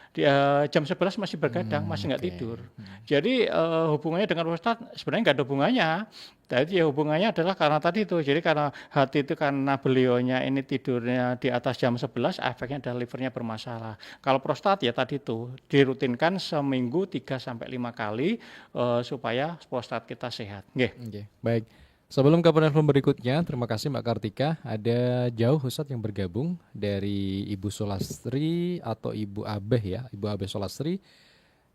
11 masih bergadang, masih nggak tidur. Jadi hubungannya dengan prostat sebenarnya nggak ada hubungannya. Jadi ya hubungannya adalah karena tadi itu. Jadi karena hati itu karena beliaunya ini tidurnya di atas jam 11, efeknya adalah livernya bermasalah. Kalau prostat ya tadi itu dirutinkan seminggu 3-5 kali supaya prostat kita sehat. Oke, baik. Sebelum ke penelpon berikutnya, terima kasih Mbak Kartika. Ada jauh Ustadz yang bergabung dari Ibu Solastri atau Ibu Abeh ya, Ibu Abeh Solastri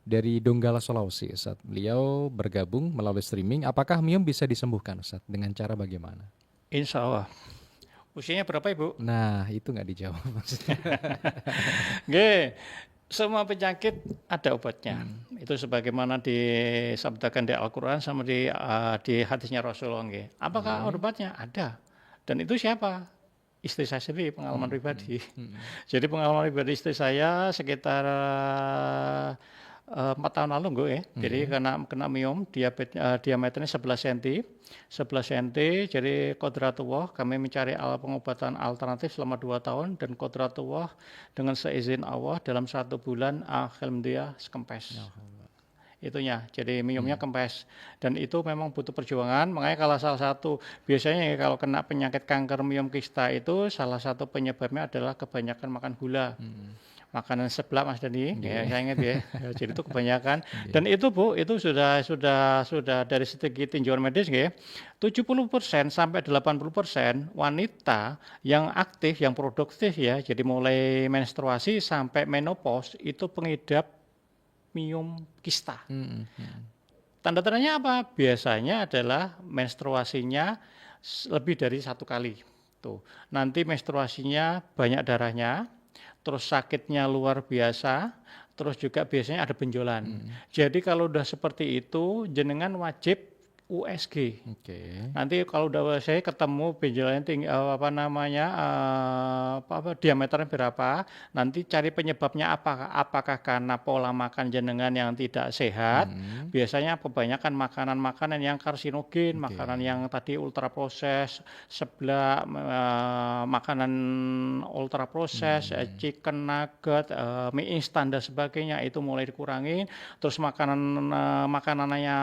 dari Donggala, Sulawesi. Ustadz, beliau bergabung melalui streaming. Apakah miom bisa disembuhkan Ustadz? Dengan cara bagaimana? Insya Allah. Usianya berapa Ibu? Nah, itu nggak dijawab maksudnya. Nggih. Semua penyakit ada obatnya. Itu sebagaimana disabdakan di Al-Quran sama di hadisnya Rasulullah. Apakah obatnya? Ada. Dan itu siapa? Istri saya sendiri, pengalaman pribadi. Jadi pengalaman pribadi istri saya sekitar 4 tahun lalu ya. Jadi kena miom, diameternya 11 cm. 11 cm, jadi kodratullah kami mencari alat pengobatan alternatif selama 2 tahun dan kodratullah dengan seizin Allah dalam 1 bulan alhamdulillah kempes. Itunya, jadi miomnya kempes dan itu memang butuh perjuangan. Makanya kalau salah satu biasanya kalau kena penyakit kanker miom kista itu salah satu penyebabnya adalah kebanyakan makan gula. Makanan sebelah Mas Dani, ya saya ingat ya. Jadi itu kebanyakan. Dan itu Bu, itu sudah dari segi tinjauan medis ya. 70% sampai 80% wanita yang aktif, yang produktif ya. Jadi mulai menstruasi sampai menopause itu pengidap miom kista. Tanda-tandanya apa? Biasanya adalah menstruasinya lebih dari 1 kali. Tuh. Nanti menstruasinya banyak darahnya. Terus sakitnya luar biasa, terus juga biasanya ada benjolan. Jadi kalau udah seperti itu, jenengan wajib USG. Nanti kalau udah saya ketemu benjolannya tinggi, diameternya berapa, nanti cari penyebabnya apakah karena pola makan jenengan yang tidak sehat, biasanya kebanyakan makanan-makanan yang karsinogen, makanan yang tadi ultra proses, sebelah makanan ultra proses, chicken nugget, mie instan dan sebagainya itu mulai dikurangi. Terus makanannya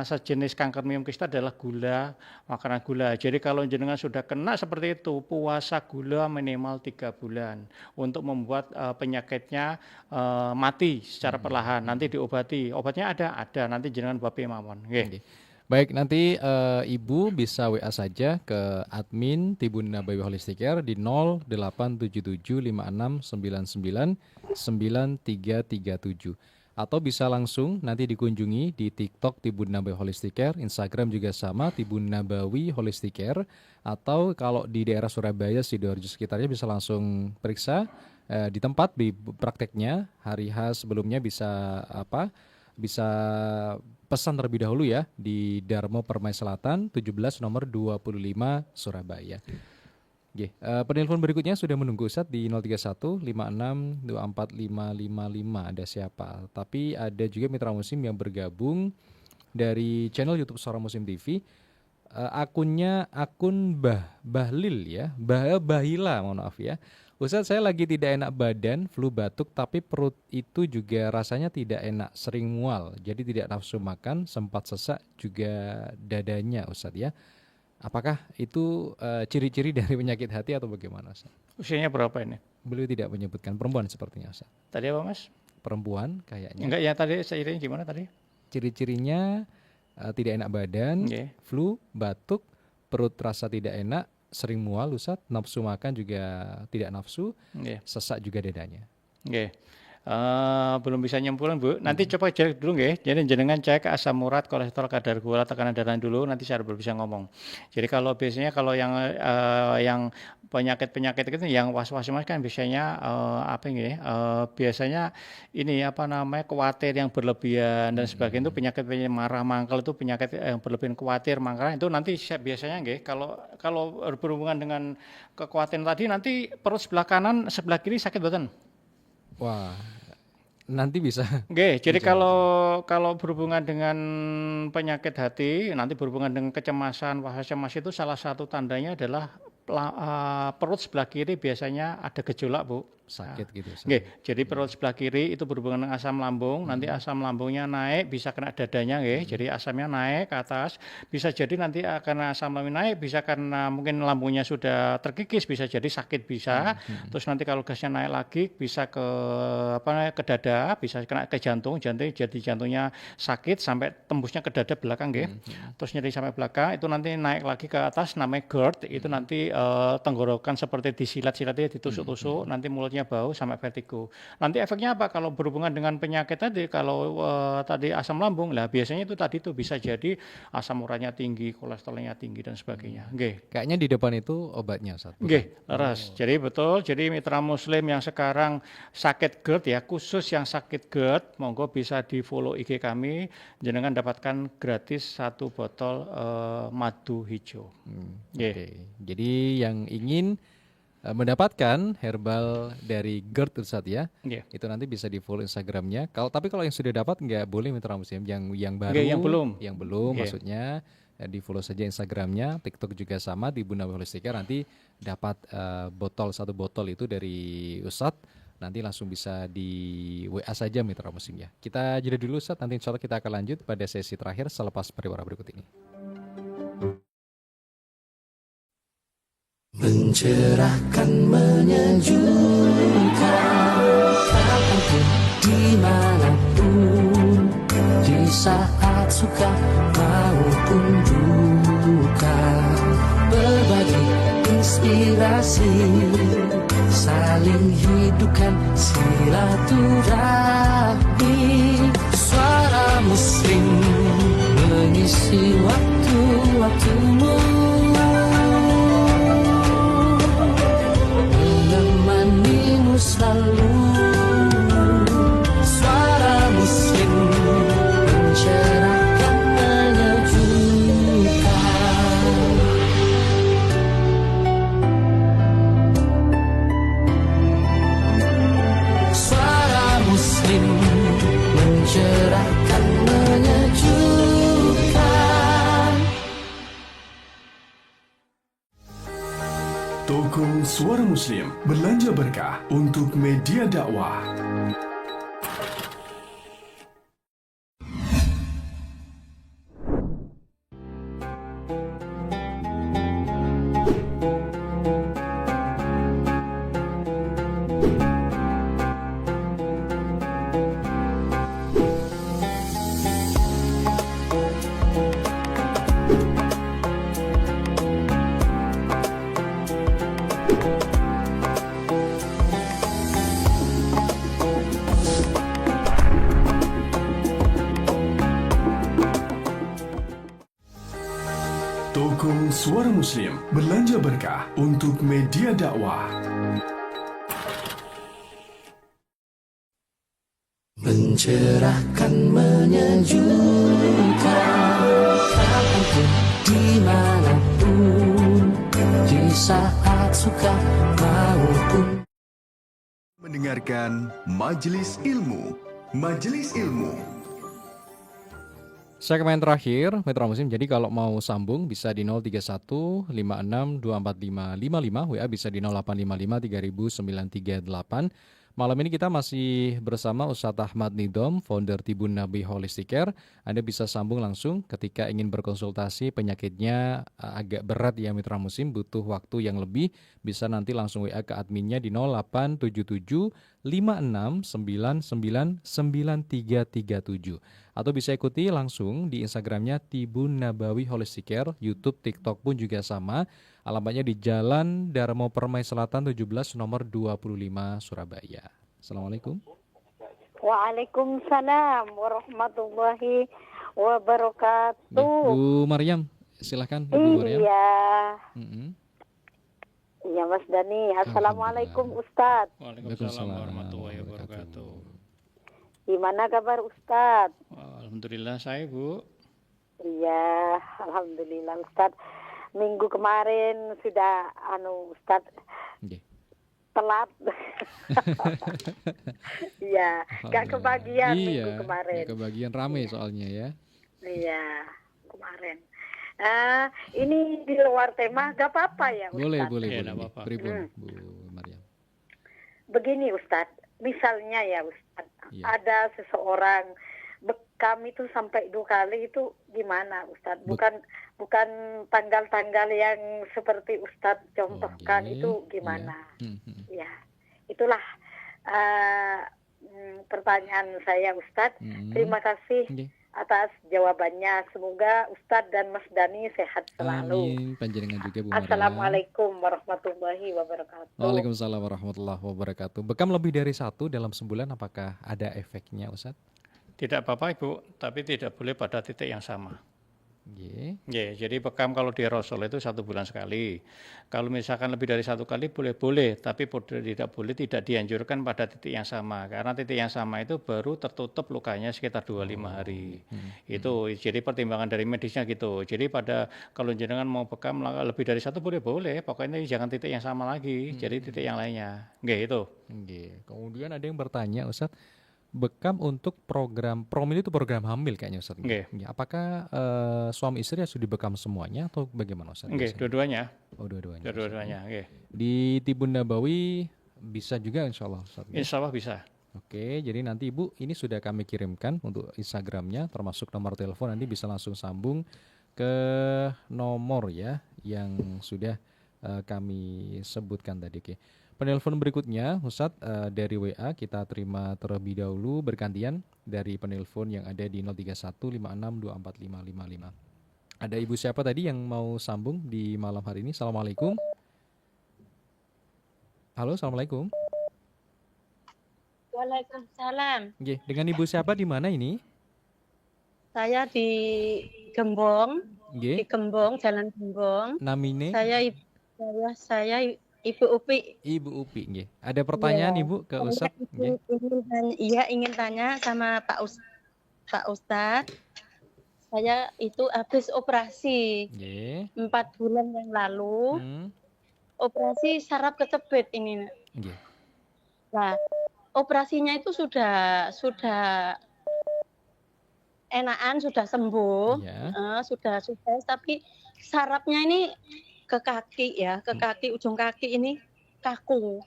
sejenis kanker miom kista adalah makanan gula. Jadi kalau jenengan sudah kena seperti itu, puasa gula minimal 3 bulan untuk membuat penyakitnya mati secara perlahan. Nanti diobati. Obatnya ada. Nanti jenengan bape mawon. Baik, nanti Ibu bisa WA saja ke admin Tibun Nabawi Holistic Care di 087756999337 atau bisa langsung nanti dikunjungi di TikTok Tibun Nabawi Holistic Care, Instagram juga sama Tibun Nabawi Holistic Care, atau kalau di daerah Surabaya, Sidoarjo sekitarnya bisa langsung periksa di tempat di prakteknya. Hari H sebelumnya bisa pesan terlebih dahulu ya di Darmo Permai Selatan 17 nomor 25 Surabaya. Penelpon berikutnya sudah menunggu Ustadz di 03156245555. Ada siapa? Tapi ada juga mitra muslim yang bergabung dari channel YouTube Suara Muslim TV. Akunnya akun Bahlil ya, Bahila, mohon maaf ya. Ustadz, saya lagi tidak enak badan, flu batuk, tapi perut itu juga rasanya tidak enak, sering mual, jadi tidak nafsu makan, sempat sesak juga dadanya Ustadz ya. Apakah itu ciri-ciri dari penyakit hati atau bagaimana Ustadz? Usianya berapa ini? Beliau tidak menyebutkan. Perempuan sepertinya Ustadz. Tadi apa Mas? Perempuan kayaknya. Enggak ya, tadi saya gimana tadi? Ciri-cirinya tidak enak badan, Nggih. flu, batuk, perut rasa tidak enak, sering mual Ustaz, nafsu makan juga tidak nafsu, Nggih. sesak juga dadanya. Nggih. Belum bisa nyimpulin Bu. Nanti coba cek dulu nggih. Jadi jenengan cek asam urat, kolesterol, kadar gula, tekanan darah dulu. Nanti saya baru bisa ngomong. Jadi kalau biasanya kalau yang penyakit-penyakit itu yang was-was mas kan biasanya apa nggih? Biasanya ini apa namanya khawatir yang berlebihan dan sebagainya itu penyakit marah mangkel itu penyakit yang berlebihan khawatir mangkel itu nanti biasanya nggih kalau berhubungan dengan kekhawatiran tadi nanti perut sebelah kanan sebelah kiri sakit badan. Wah, nanti bisa. Oke, jadi kalau berhubungan dengan penyakit hati, nanti berhubungan dengan kecemasan, wahas cemas itu salah satu tandanya adalah perut sebelah kiri biasanya ada gejolak, Bu. Sakit gitu Ustaz. Oke, jadi perut sebelah kiri itu berhubungan dengan asam lambung, nanti asam lambungnya naik bisa kena dadanya nggih. Jadi asamnya naik ke atas, bisa jadi nanti karena asam lambung naik bisa karena mungkin lambungnya sudah terkikis, bisa jadi sakit bisa. Terus nanti kalau gasnya naik lagi bisa ke ke dada, bisa kena ke jantung, jadi jantungnya sakit sampai tembusnya ke dada belakang nggih. Terus nyeri sampai belakang itu nanti naik lagi ke atas namanya GERD, itu nanti tenggorokan seperti disilat-silat ditusuk-tusuk, nanti mulutnya bau sampai vertigo. Nanti efeknya apa kalau berhubungan dengan penyakit tadi? Kalau tadi asam lambung, lah biasanya itu tadi tuh bisa jadi asam uratnya tinggi, kolesterolnya tinggi dan sebagainya. Nggih. Kayaknya di depan itu obatnya Ustaz. Nggih, leres. Jadi betul. Jadi mitra muslim yang sekarang sakit GERD ya, khusus yang sakit GERD, monggo bisa di-follow IG kami, jenengan dapatkan gratis 1 botol madu hijau. Nggih. Oke. Jadi yang ingin mendapatkan herbal dari GERD Ustaz ya, Nggih. itu nanti bisa di follow Instagramnya. Tapi kalau yang sudah dapat nggak boleh mitra muslim. Yang baru, Nggih, yang belum. Nggih. maksudnya di follow saja Instagramnya, TikTok juga sama di Bunda Holistika. Nanti dapat 1 botol itu dari Ustadz. Nanti langsung bisa di WA saja mitra muslim ya. Kita jeda dulu Ustadz, nanti insya Allah kita akan lanjut pada sesi terakhir selepas pariwara berikut ini. Mencerahkan, menyejukkan, kapanpun, dimanapun, di saat suka maupun duka, berbagi inspirasi, saling hidupkan silaturahmi. Suara Muslim mengisi waktu-waktumu, menemanimu selalu. Suara Muslim mencerahkan, menyejukkan. Suara Muslim mencerahkan, menyejukkan. Toko Suara Muslim belanja berkah untuk media dakwah. Toko Suara Muslim belanja berkah untuk media dakwah. Mencerahkan, menyejukkan, kapanpun, dimanapun, di saat suka maupun. Mendengarkan Majelis Ilmu. Majelis Ilmu. Segmen terakhir, Mitra Muslim. Jadi kalau mau sambung bisa di 031 56 245 55, WA bisa di 0855 300938. Malam ini kita masih bersama Ustadz Ahmad Nidom, founder Tibun Nabi Holistic Care. Anda bisa sambung langsung ketika ingin berkonsultasi penyakitnya agak berat ya Mitra Muslim, butuh waktu yang lebih, bisa nanti langsung WA ke adminnya di 0877 56999337 atau bisa ikuti langsung di Instagramnya Tibun Nabawi Holistic Care, YouTube, TikTok pun juga sama. Alamatnya di Jalan Darmo Permai Selatan 17 nomor 25 Surabaya. Assalamualaikum. Waalaikumsalam warahmatullahi wabarakatuh. Bu Maryam, silahkan Ibu Maryam. Iya. Mm-mm. Iya Mas Dani. Assalamualaikum Ustadz. Waalaikumsalam warahmatullahi wabarakatuh. Gimana kabar Ustadz? Alhamdulillah saya Bu. Iya, alhamdulillah Ustadz. Minggu kemarin sudah Ustadz Nggih. telat. Iya, gak kebagian Iya, minggu kemarin. nggak kebagian rame soalnya ya. Iya, kemarin. Ini di luar tema, gak apa-apa ya Ustadz? Boleh, Ya, boleh. nggak apa-apa. Pripun, Bu Maryam. Begini Ustadz, misalnya ya Ustadz, Iya. ada seseorang bekam itu sampai 2 kali itu gimana Ustadz? Bukan tanggal-tanggal yang seperti Ustadz contohkan Oke, itu gimana? iya. Ya, itulah pertanyaan saya Ustadz. Terima kasih Nggih. atas jawabannya. Semoga Ustadz dan Mas Dani sehat selalu. Amin, panjenengan juga Bu Maryam. Assalamualaikum warahmatullahi wabarakatuh. Waalaikumsalam warahmatullahi wabarakatuh. Bekam lebih dari 1 dalam sebulan, apakah ada efeknya Ustadz? Tidak apa-apa Ibu, tapi tidak boleh pada titik yang sama. Nggih. Ya, jadi bekam kalau di Rasul itu 1 bulan sekali. Kalau misalkan lebih dari 1 kali boleh, tapi tidak dianjurkan pada titik yang sama. Karena titik yang sama itu baru tertutup lukanya sekitar 25 hari. Itu jadi pertimbangan dari medisnya gitu. Jadi kalau jenengan mau bekam lebih dari 1 boleh, pokoknya jangan titik yang sama lagi. Jadi titik yang lainnya. Nggih itu. Nggih. Kemudian ada yang bertanya Ustadz, bekam untuk program Promil itu program hamil kayaknya Ustadz. Nggih. Nggih. Apakah suami istri sudah dibekam semuanya atau bagaimana Ustadz? Nggih, dua-duanya. Oh, dua-duanya. Dua-duanya, nggih. Di Tibun Nabawi bisa juga insya Allah Ustadz. Insya Allah bisa. Oke, jadi nanti Ibu ini sudah kami kirimkan untuk Instagramnya, termasuk nomor telepon, nanti bisa langsung sambung ke nomor ya yang sudah kami sebutkan tadi. Oke. Penelpon berikutnya Ustadz dari WA kita terima terlebih dahulu bergantian dari penelpon yang ada di 0315624555. Ada Ibu siapa tadi yang mau sambung di malam hari ini? Assalamualaikum. Halo, Assalamualaikum. Waalaikumsalam. Nggih, dengan Ibu siapa di mana ini? Saya di Gembong, Nggih. Jalan Gembong. Namine Saya Ibu Upi. Ibu Upi nggih. Ada pertanyaan Iya. Ibu ke Ustadz? Nggih. Ingin tanya sama Pak Ustadz. Saya itu habis operasi Nggih. 4 bulan yang lalu. Operasi saraf kejepit ini. Nggih. Nah, operasinya itu sudah enakan, sudah sembuh, Iya. sudah sukses, tapi sarafnya ini ke kaki ya, ke kaki, ujung kaki ini kaku.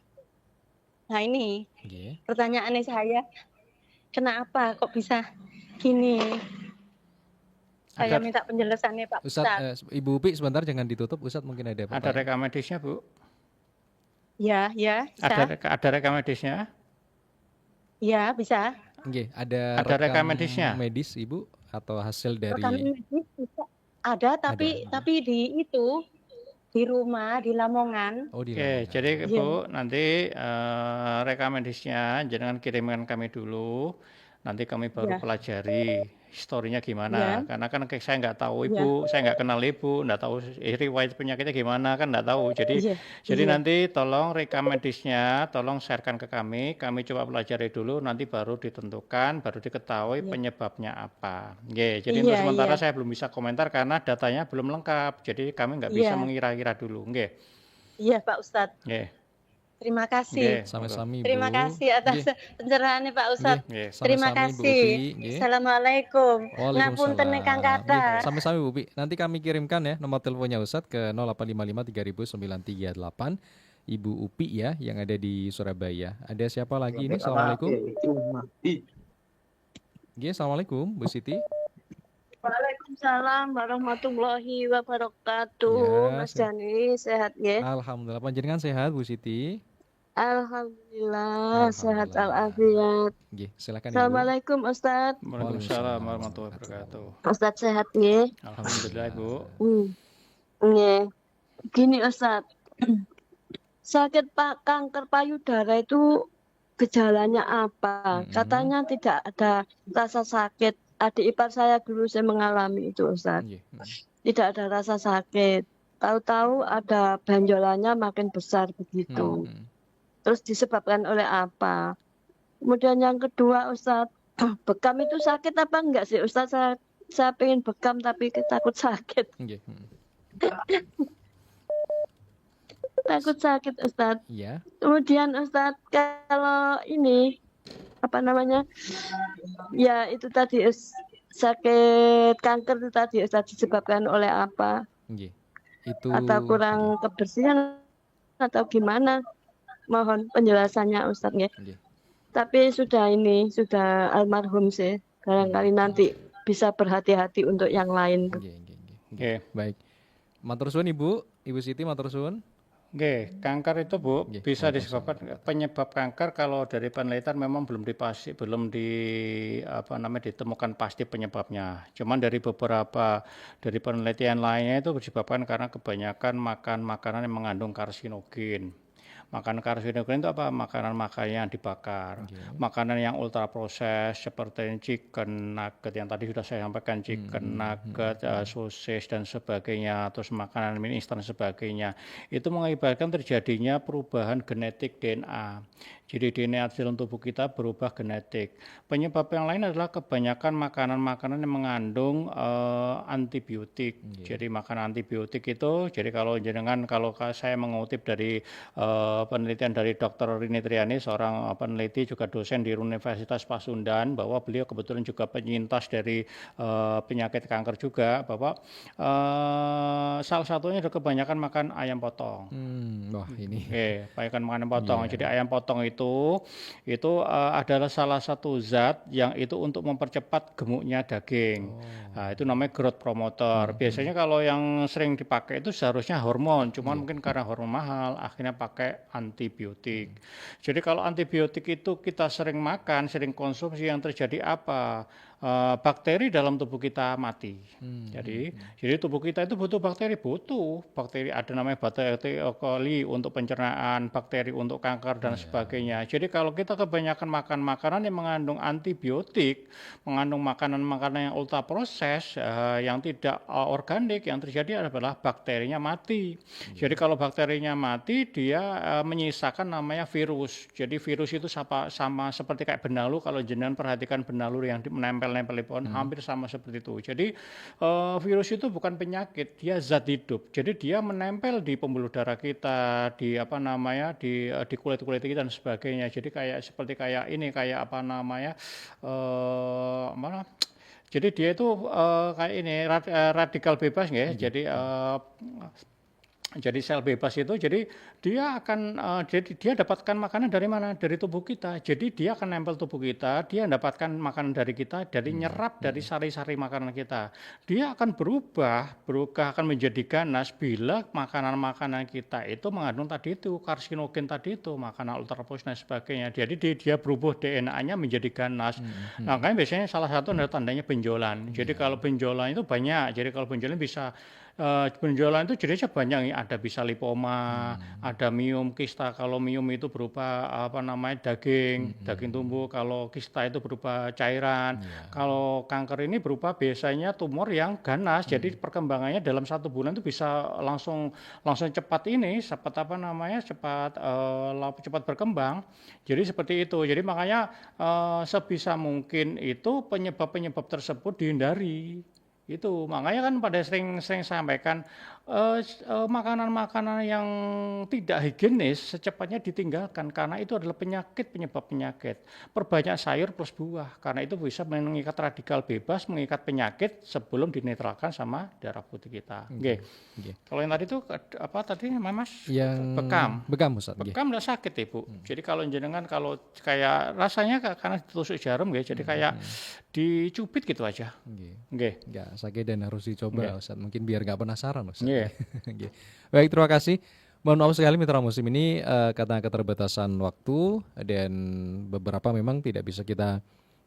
Nah ini Nggih. pertanyaannya saya, kenapa kok bisa gini? Saya minta penjelasannya Pak Ustadz. Ibu Upi sebentar jangan ditutup, Ustadz mungkin ada Ada pertanyaan. rekam medisnya, Bu? Ya, bisa. Ada rekam medisnya? Ya, bisa. Nggih, ada Ada rekam medisnya? medis Ibu atau hasil dari Rekam medis bisa. Ada, tapi di rumah di Lamongan. Oh, di Oke, Lamongan. jadi Bu nanti rekam medisnya jangan kirimkan kami dulu, nanti kami baru Iya. pelajari historinya gimana. Iya. Karena kan saya nggak tahu Ibu, saya nggak kenal Ibu, nggak tahu riwayat penyakitnya gimana kan nggak tahu. Iya. Jadi Iya. nanti tolong rekam medisnya, tolong sharekan ke kami coba pelajari dulu, nanti baru ditentukan, baru diketahui penyebabnya apa. Oke, jadi untuk Iya, sementara iya. saya belum bisa komentar karena datanya belum lengkap, jadi kami nggak bisa Iya. mengira-kira dulu. Oke. Iya Pak Ustadz. Oke. Terima Oke. kasih. Sama-sama Ibu. Terima kasih atas pencerahannya Pak Ustadz. Oke. Terima Sama-sama, Ibu kasih. Upi. Nggih. Assalamualaikum. Waalaikumsalam. Ngapunten ingkang kathah. Sama-sama Ibu Upi. Nanti kami kirimkan ya nomor teleponnya Ustadz ke 0855 3000 938. Ibu Upi ya yang ada di Surabaya. Ada siapa lagi ini? Assalamualaikum. Oke, assalamualaikum Bu Siti. Waalaikumsalam warahmatullahi wabarakatuh. Ya, Mas Dani sehat ya? Alhamdulillah panjenengan sehat Bu Siti. Alhamdulillah sehat Alhamdulillah. walafiat. Oke, silakan Ibu. Assalamualaikum Ustadz. Waalaikumsalam warahmatullahi wabarakatuh. Ustadz sehat ya? Alhamdulillah Bu. Ya. Gini Ustadz, sakit kanker payudara itu gejalanya apa? Katanya tidak ada rasa sakit. Adik ipar saya dulu saya mengalami itu Ustadz. Oke. Tidak ada rasa sakit. Tahu-tahu ada benjolannya makin besar begitu. Terus disebabkan oleh apa? Kemudian yang kedua Ustadz, bekam itu sakit apa enggak sih Ustadz? Saya pengen bekam tapi takut sakit. Oke. Takut sakit Ustadz. Iya. Kemudian Ustadz kalau ini apa namanya? Ya itu tadi sakit kanker itu tadi Ustadz disebabkan oleh apa? Oke. Itu Atau kurang kebersihan atau gimana? Mohon penjelasannya Ustadz ya. Oke. Tapi sudah almarhum sih. Barangkali nanti bisa berhati-hati untuk yang lain. Oke. Baik. Matur suwun Ibu Siti matur suwun. Oke, kanker itu Bu bisa kanker disebabkan penyebab kanker kalau dari penelitian memang belum ditemukan pasti penyebabnya. Cuman dari beberapa dari penelitian lainnya itu disebabkan karena kebanyakan makan makanan yang mengandung karsinogen. Makanan karsinogen itu apa? Makanan-makanan yang dibakar, makanan yang ultra proses seperti chicken nugget yang tadi sudah saya sampaikan, chicken nugget, sosis dan sebagainya, terus makanan mie instan dan sebagainya. Itu mengakibatkan terjadinya perubahan genetik DNA. Jadi DNA di dalam tubuh kita berubah genetik. Penyebab yang lain adalah kebanyakan makanan-makanan yang mengandung antibiotik. Jadi makanan antibiotik itu, jadi kalau saya mengutip dari penelitian dari Dr. Rini Triani, seorang peneliti juga dosen di Universitas Pasundan, bahwa beliau kebetulan juga penyintas dari penyakit kanker juga, bahwa salah satunya adalah kebanyakan makan ayam potong. Wah ini. Kebanyakan makan ayam potong. Jadi ayam potong itu adalah salah satu zat yang itu untuk mempercepat gemuknya daging. Nah, itu namanya growth promoter. Biasanya kalau yang sering dipakai itu seharusnya hormon, cuman mungkin karena hormon mahal akhirnya pakai antibiotik. Jadi kalau antibiotik itu kita sering makan, sering konsumsi, yang terjadi apa? Bakteri dalam tubuh kita mati. Jadi tubuh kita itu butuh bakteri, ada namanya bakteri E. coli untuk pencernaan, bakteri untuk kanker dan sebagainya. Jadi kalau kita kebanyakan makan makanan yang mengandung antibiotik, mengandung makanan-makanan yang ultra proses, yang tidak organik, yang terjadi adalah bakterinya mati. Jadi kalau bakterinya mati, dia menyisakan namanya virus. Jadi virus itu sama seperti kayak benalu, kalau jenengan perhatikan benalu yang menempel di pohon, hampir sama seperti itu. Jadi virus itu bukan penyakit, dia zat hidup. Jadi dia menempel di pembuluh darah kita, di kulit-kulit kita dan sebagainya. Jadi jadi dia itu kayak ini radikal bebas ya. Jadi sel bebas itu, jadi dia akan dia dapatkan makanan dari mana? Dari tubuh kita. Jadi dia akan nempel tubuh kita, dia dapatkan makanan dari kita, dari nyerap dari sari-sari makanan kita. Dia akan berubah akan menjadi ganas bila makanan-makanan kita itu mengandung tadi itu karsinogen tadi itu, makanan ultraproses dan sebagainya. Jadi dia berubah DNA-nya menjadi ganas. Makanya biasanya salah satu adalah tandanya benjolan. Jadi kalau benjolan itu banyak. Jadi kalau benjolan bisa benjolan itu jenisnya banyak ya, ada bisa lipoma, ada miom, kista. Kalau miom itu berupa daging tumbuh, kalau kista itu berupa cairan. Kalau kanker ini berupa biasanya tumor yang ganas. Jadi perkembangannya dalam 1 bulan itu bisa langsung cepat cepat berkembang. Jadi seperti itu. Jadi makanya sebisa mungkin itu penyebab tersebut dihindari. Itu makanya kan pada sering sampaikan Makanan-makanan yang tidak higienis secepatnya ditinggalkan karena itu adalah penyebab penyakit. Perbanyak sayur plus buah karena itu bisa mengikat radikal bebas, mengikat penyakit sebelum dinetralkan sama darah putih kita. Oke. Nggih. Kalau yang tadi itu apa tadi Mas? Yang bekam Ustaz, nggih. Bekam tidak sakit Ibu. Jadi kalau jenengan kalau kayak rasanya karena ditusuk jarum ya, jadi kayak dicubit gitu aja. Nggih. Nggih. Nggak sakit dan harus dicoba Ustaz. Mungkin biar nggak penasaran Ustaz. Nggih. Nggih. Baik, terima kasih. Mohon maaf sekali Mitra Muslim ini karena keterbatasan waktu dan beberapa memang tidak bisa kita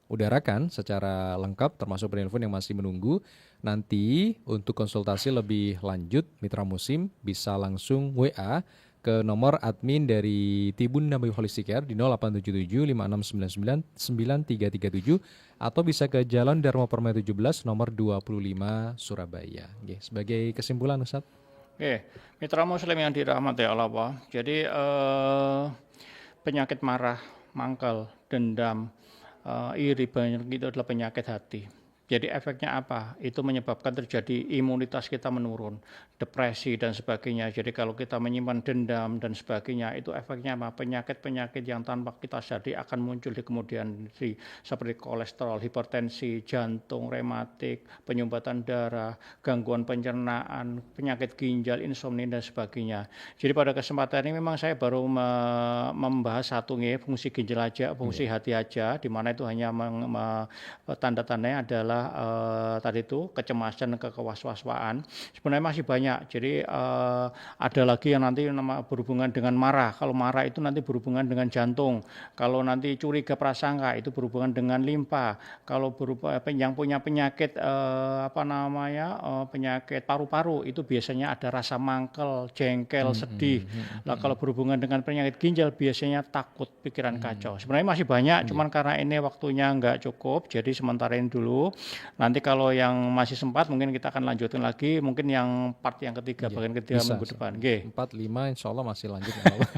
udarakan secara lengkap termasuk penelpon yang masih menunggu. Nanti untuk konsultasi lebih lanjut Mitra Muslim bisa langsung WA ke nomor admin dari Tribun Nabawi Holistic Care di 0877 5699 9337 atau bisa ke Jalan Dharma Permai 17 nomor 25 Surabaya. Oke, sebagai kesimpulan Ustaz. Oke, Mitra Muslim yang dirahmati Allah Pak. Jadi penyakit marah, mangkal, dendam, iri banyak itu adalah penyakit hati. Jadi efeknya apa? Itu menyebabkan terjadi imunitas kita menurun, depresi dan sebagainya. Jadi kalau kita menyimpan dendam dan sebagainya, itu efeknya apa? Penyakit-penyakit yang tanpa kita sadari akan muncul di kemudian hari seperti kolesterol, hipertensi, jantung, rematik, penyumbatan darah, gangguan pencernaan, penyakit ginjal, insomnia dan sebagainya. Jadi pada kesempatan ini memang saya baru membahas satu nih, fungsi ginjal aja, fungsi hati aja, di mana itu hanya tanda-tandanya adalah tadi itu kecemasan, kewaswasaan. Sebenarnya masih banyak. Jadi ada lagi yang nanti berhubungan dengan marah. Kalau marah itu nanti berhubungan dengan jantung. Kalau nanti curiga prasangka itu berhubungan dengan limpa. Kalau yang punya penyakit penyakit paru-paru itu biasanya ada rasa mangkel, jengkel, sedih. Nah, kalau berhubungan dengan penyakit ginjal biasanya takut, pikiran kacau. Sebenarnya masih banyak, cuman karena ini waktunya nggak cukup, jadi sementara ini dulu. Nanti kalau yang masih sempat mungkin kita akan lanjutkan lagi, mungkin yang part yang ketiga, bagian ketiga bisa, minggu depan. Oke. 4, 5 insya Allah masih lanjut ya Allah.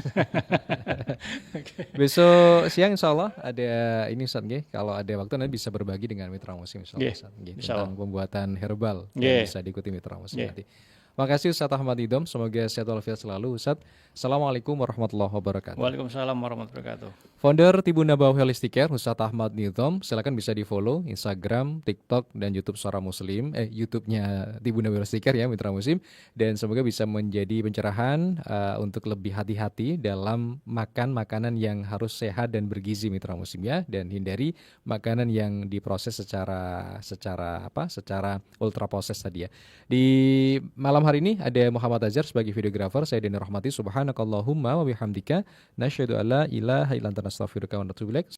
Besok siang insya Allah ada ini Ustaz, nggih. Kalau ada waktu nanti bisa berbagi dengan Mitra Muslim insya Allah, Ustaz, nggih, tentang pembuatan herbal yang bisa diikuti Mitra Muslim nanti. Makasih Ustaz Ahmad Nidom, semoga sehat walafiat selalu Ustaz. Assalamualaikum warahmatullahi wabarakatuh. Waalaikumsalam warahmatullahi wabarakatuh. Founder Tribun Nabawi Holistic Care Ustaz Ahmad Nidom, silakan bisa di follow Instagram, TikTok dan YouTube Suara Muslim, YouTube-nya Tribun Nabawi Holistic Care ya Mitra Muslim, dan semoga bisa menjadi pencerahan untuk lebih hati-hati dalam makan makanan yang harus sehat dan bergizi Mitra Muslim ya, dan hindari makanan yang diproses secara ultra proses tadi ya. Di malam hari ini ada Muhammad Azhar sebagai videografer, saya Deni Rahmati, subhanakallahumma wa bihamdika nasyhadu alla ilaha illa anta nastaghfiruka wa natubu ilaik.